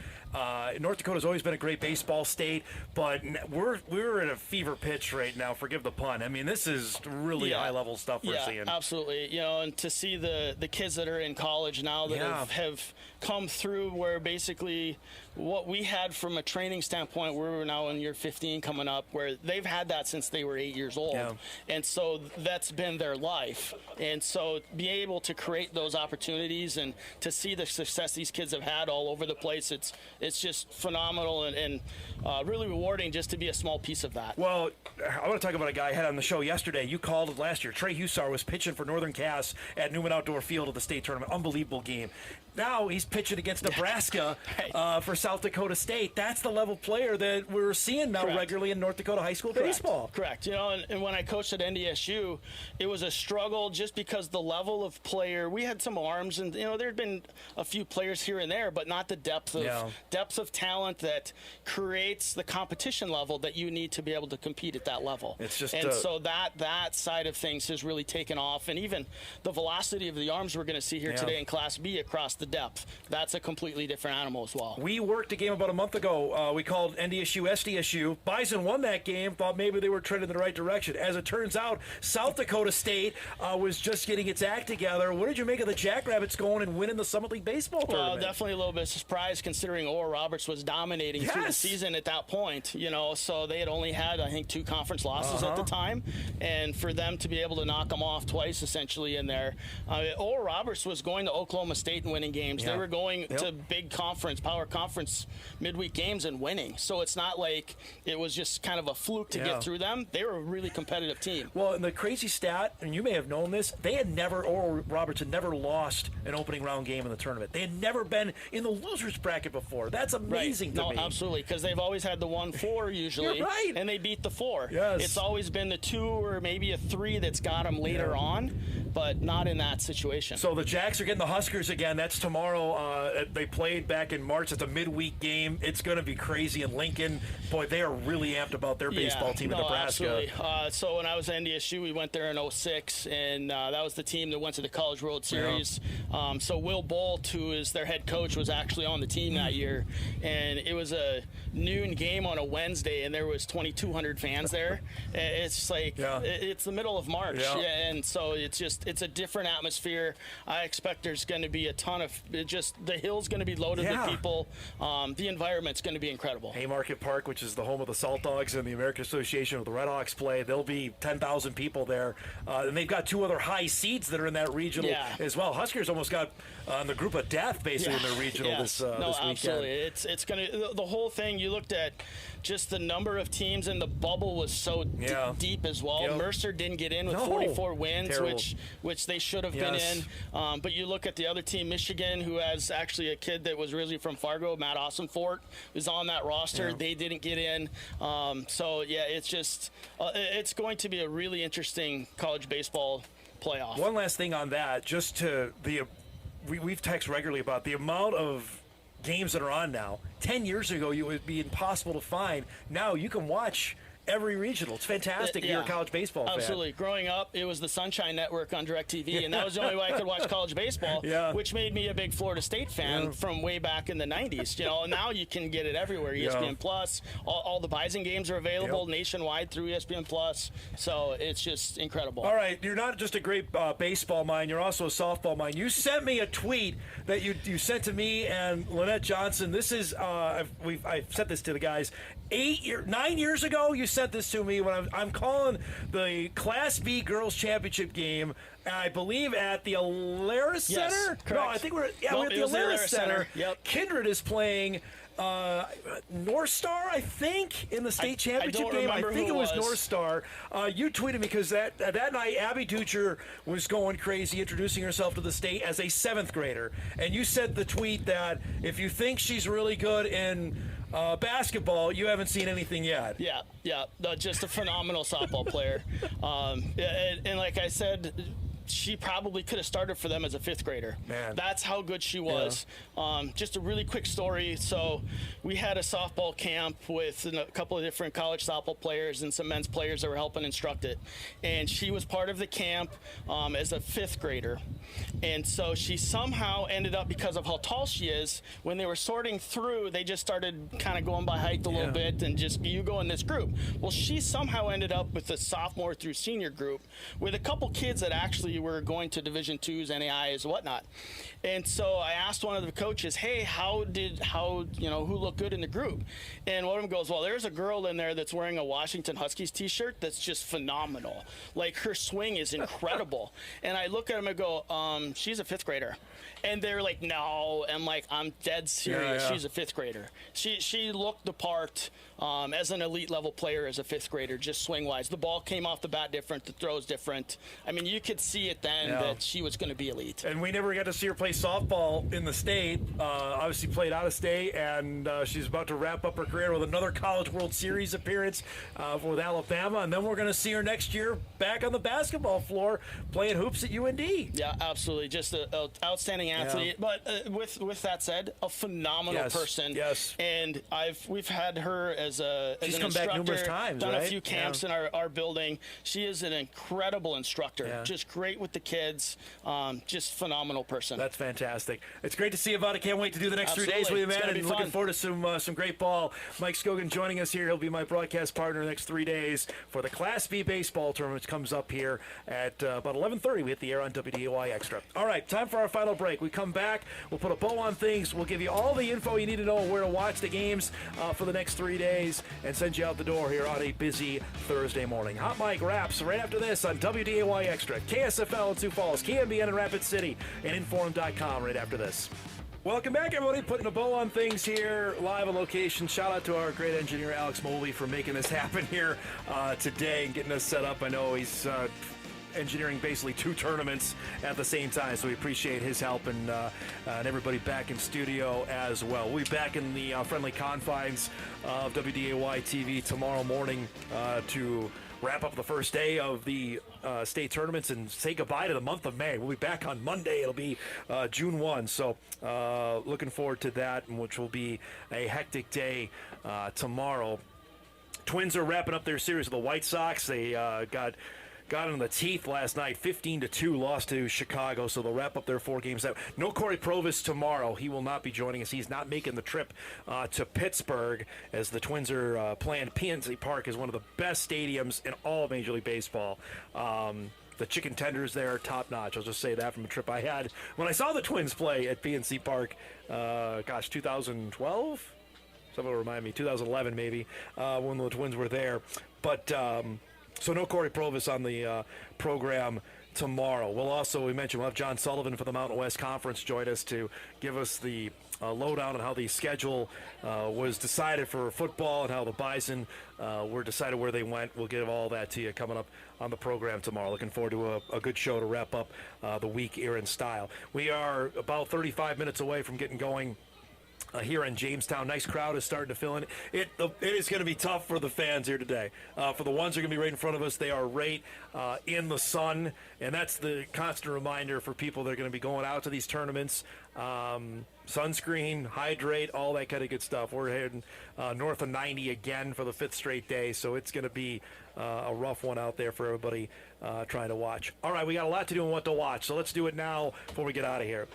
Speaker 9: North Dakota's always been a great baseball state, but we're in a fever pitch right now. Forgive the pun. I mean, this is really high-level stuff we're seeing.
Speaker 13: Absolutely. And to see the kids that are in college now that have come through, where basically what we had from a training standpoint, we're now in year 15 coming up, where they've had that since they were 8 years old. And so that's been their life. And so be able to create those opportunities and to see the success these kids have had all over the place, it's just phenomenal and really rewarding just to be a small piece of that.
Speaker 9: Well, I want to talk about a guy I had on the show yesterday. You called it last year. Trey Hussar was pitching for Northern Cass at Newman Outdoor Field at the state tournament. Unbelievable game. Now he's pitching against Nebraska for South Dakota State. That's the level player that we're seeing now regularly in North Dakota high school baseball.
Speaker 13: Correct. And when I coached at NDSU, it was a struggle just because the level of player, we had some arms, and there had been a few players here and there, but not the depth of talent that creates the competition level that you need to be able to compete at that level.
Speaker 9: It's just
Speaker 13: so that side of things has really taken off, and even the velocity of the arms we're going to see here today in Class B across the depth, that's a completely different animal as well.
Speaker 9: We worked a game about a month ago. We called NDSU SDSU. Bison won that game, thought maybe they were trending in the right direction. As it turns out, South Dakota State was just getting its act together. What did you make of the Jackrabbits going and winning the Summit League baseball tournament?
Speaker 13: Well, definitely a little bit of surprise considering Oral Roberts was dominating through the season at that point. So they had only had, I think, 2 conference losses at the time, and for them to be able to knock them off twice essentially in there. Oral Roberts was going to Oklahoma State and winning games. They were going to big conference, power conference midweek games and winning. So it's not like it was just kind of a fluke to get through them. They were a really competitive team.
Speaker 9: Well, and the crazy stat, and you may have known this, Oral Roberts had never lost an opening round game in the tournament. They had never been in the losers bracket before. That's amazing to me.
Speaker 13: No, absolutely, because they've always had the 1-4 usually.
Speaker 9: You're right.
Speaker 13: And they beat the 4.
Speaker 9: Yes.
Speaker 13: It's always been the 2 or maybe a 3 that's got them later on, but not in that situation.
Speaker 9: So the Jacks are getting the Huskers again. That's tomorrow. They played back in March. It's a midweek game. It's going to be crazy in Lincoln. Boy, they are really amped about their baseball team in Nebraska.
Speaker 13: Absolutely. So when I was at NDSU, we went there in 06, and that was the team that went to the College World Series. Yeah. So Will Bolt, who is their head coach, was actually on the team that year, and it was a noon game on a Wednesday, and there was 2,200 fans there. It's like it's the middle of March, and so it's a different atmosphere. I expect there's going to be a ton of the hill's going to be loaded with people. The environment's going to be incredible.
Speaker 9: Haymarket Park, which is the home of the Salt Dogs and the American Association of the Red Hawks play, there'll be 10,000 people there, and they've got 2 other high seeds that are in that regional as well. Huskers almost got on the group of death basically in their regional this weekend.
Speaker 13: Absolutely. It's going to the whole thing. You looked at just the number of teams, and the bubble was so deep as well. Mercer didn't get in with 44 wins, which they should have been in. But you look at the other team, Michigan, who has actually a kid that was originally from Fargo, Matt Ossenfort, was on that roster. They didn't get in. It's just it's going to be a really interesting college baseball playoff.
Speaker 9: One last thing on that, just to we've texted regularly about the amount of games that are on now. 10 years ago, it would be impossible to find. Now you can watch every regional. It's fantastic if you're a college baseball fan.
Speaker 13: Absolutely. Growing up, it was the Sunshine Network on DirecTV, and that was the only way I could watch college baseball, which made me a big Florida State fan from way back in the 90s. Now you can get it everywhere. ESPN Plus, all the Bison games are available nationwide through ESPN Plus, so it's just incredible.
Speaker 9: All right, you're not just a great baseball mind, you're also a softball mind. You sent me a tweet that you sent to me and Lynette Johnson. This is, I've sent this to the guys. 9 years ago, you sent this to me when I'm calling the Class B Girls Championship game, I believe at the Alaris Center?
Speaker 13: Correct.
Speaker 9: No, I think we're at the Alaris Center.
Speaker 13: Yep.
Speaker 9: Kindred is playing North Star, I think, in the state championship game. I think it was North Star. You tweeted me because that night Abby Ducher was going crazy, introducing herself to the state as a 7th grader. And you said the tweet that if you think she's really good in basketball, you haven't seen anything yet.
Speaker 13: Yeah. No, just a phenomenal softball player. And like I said, she probably could have started for them as a 5th grader.
Speaker 9: Man.
Speaker 13: That's how good she was. Just a really quick story. So we had a softball camp with a couple of different college softball players and some men's players that were helping instruct it. And she was part of the camp as a 5th grader. And so she somehow ended up, because of how tall she is, when they were sorting through, they just started kind of going by height a little bit and just, you go in this group. Well, she somehow ended up with the sophomore through senior group with a couple kids that actually were going to Division IIs, NAIs, whatnot. And so I asked one of the coaches, hey, who looked good in the group? And one of them goes, well, there's a girl in there that's wearing a Washington Huskies t-shirt that's just phenomenal. Like, her swing is incredible. And I look at him and go, she's a 5th grader. And they're like, no. And I'm dead serious. She's a 5th grader. She looked the part as an elite level player as a 5th grader, just swing wise. The ball came off the bat different, the throw's different. I mean, you could see it then that she was going to be elite.
Speaker 9: And we never got to see her play softball in the state. Obviously played out of state, and she's about to wrap up her career with another College World Series appearance with Alabama. And then we're going to see her next year back on the basketball floor playing hoops at UND.
Speaker 13: Yeah, absolutely. Just an outstanding athlete. But with that said, a phenomenal person.
Speaker 9: Yes.
Speaker 13: And we've had her as
Speaker 9: she's
Speaker 13: an
Speaker 9: come
Speaker 13: instructor,
Speaker 9: back numerous times,
Speaker 13: done
Speaker 9: right?
Speaker 13: a few camps in our building. She is an incredible instructor. Just great with the kids. Just phenomenal person.
Speaker 9: That's fantastic. It's great to see you, Bud. I can't wait to do the next 3 days with you, man. And looking forward to some great ball. Mike Skogen joining us here. He'll be my broadcast partner the next 3 days for the Class B baseball tournament, which comes up here at about 11:30. We hit the air on WDAY Extra. All right, time for our final break. We come back. We'll put a bow on things. We'll give you all the info you need to know where to watch the games for the next 3 days and send you out the door here on a busy Thursday morning. Hot Mike wraps right after this on WDAY Extra, KSFL in Sioux Falls, KMBN in Rapid City, and Inform.com right after this. Welcome back, everybody. Putting a bow on things here, live on location. Shout out to our great engineer, Alex Molby, for making this happen here today and getting us set up. I know he's engineering basically 2 tournaments at the same time, so we appreciate his help and everybody back in studio as well. We'll be back in the friendly confines of WDAY TV tomorrow morning to wrap up the first day of the state tournaments and say goodbye to the month of May. We'll be back on Monday. It'll be June 1. So looking forward to that, which will be a hectic day tomorrow. Twins are wrapping up their series with the White Sox. They got in the teeth last night, 15-2 loss to Chicago, so they'll wrap up their 4 games out. No Corey Provis tomorrow. He will not be joining us. He's not making the trip to Pittsburgh as the Twins are playing. PNC Park is one of the best stadiums in all of Major League Baseball. The chicken tenders there are top-notch. I'll just say that from a trip I had when I saw the Twins play at PNC Park, 2012? Someone will remind me, 2011 maybe, when the Twins were there. But so no Corey Provis on the program tomorrow. We mentioned we'll have John Sullivan for the Mountain West Conference join us to give us the lowdown on how the schedule was decided for football and how the Bison were decided where they went. We'll give all that to you coming up on the program tomorrow. Looking forward to a good show to wrap up the week here in style. We are about 35 minutes away from getting going here in Jamestown. Nice crowd is starting to fill in. It is going to be tough for the fans here today. For the ones that are going to be right in front of us, they are right in the sun, and that's the constant reminder for people that are going to be going out to these tournaments. Sunscreen, hydrate, all that kind of good stuff. We're heading north of 90 again for the 5th straight day, so it's going to be a rough one out there for everybody trying to watch. All right, we got a lot to do and what to watch, so let's do it now before we get out of here.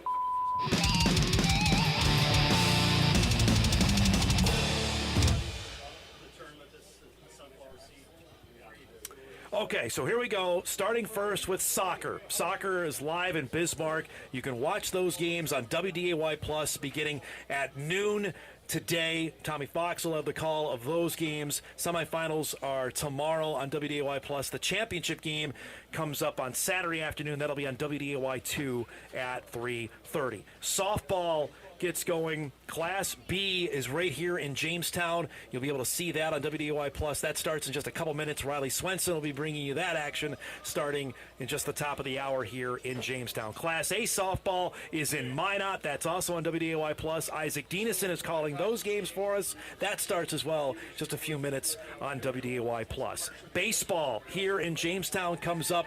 Speaker 9: Okay, so here we go. Starting first with soccer. Soccer is live in Bismarck. You can watch those games on WDAY Plus beginning at noon today. Tommy Fox will have the call of those games. Semifinals are tomorrow on WDAY Plus. The championship game comes up on Saturday afternoon. That'll be on WDAY 2 at 3:30. Softball gets going. Class B is right here in Jamestown. You'll be able to see that on WDAY Plus. That starts in just a couple minutes. Riley Swenson will be bringing you that action starting in just the top of the hour here in Jamestown. Class A softball is in Minot. That's also on WDAY Plus. Isaac Dienison is calling those games for us. That starts as well just a few minutes on WDAY Plus. Baseball here in Jamestown comes up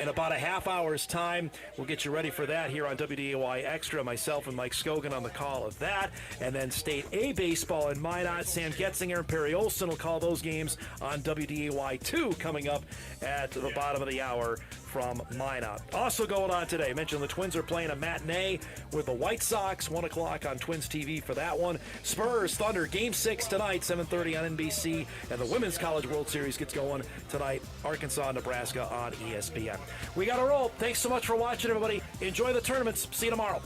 Speaker 9: in about a half hour's time. We'll get you ready for that here on WDAY Extra. Myself and Mike Skogen on the call of that. And then State A baseball in Minot. Sam Getzinger and Perry Olson will call those games on WDAY 2 coming up at the bottom of the hour from Minot. Also going on today, I mentioned the Twins are playing a matinee with the White Sox, 1 o'clock on Twins TV for that one. Spurs Thunder Game 6 tonight, 7:30 on NBC. And the Women's College World Series gets going tonight, Arkansas, Nebraska on ESPN. We got to roll. Thanks so much for watching, everybody. Enjoy the tournaments. See you tomorrow.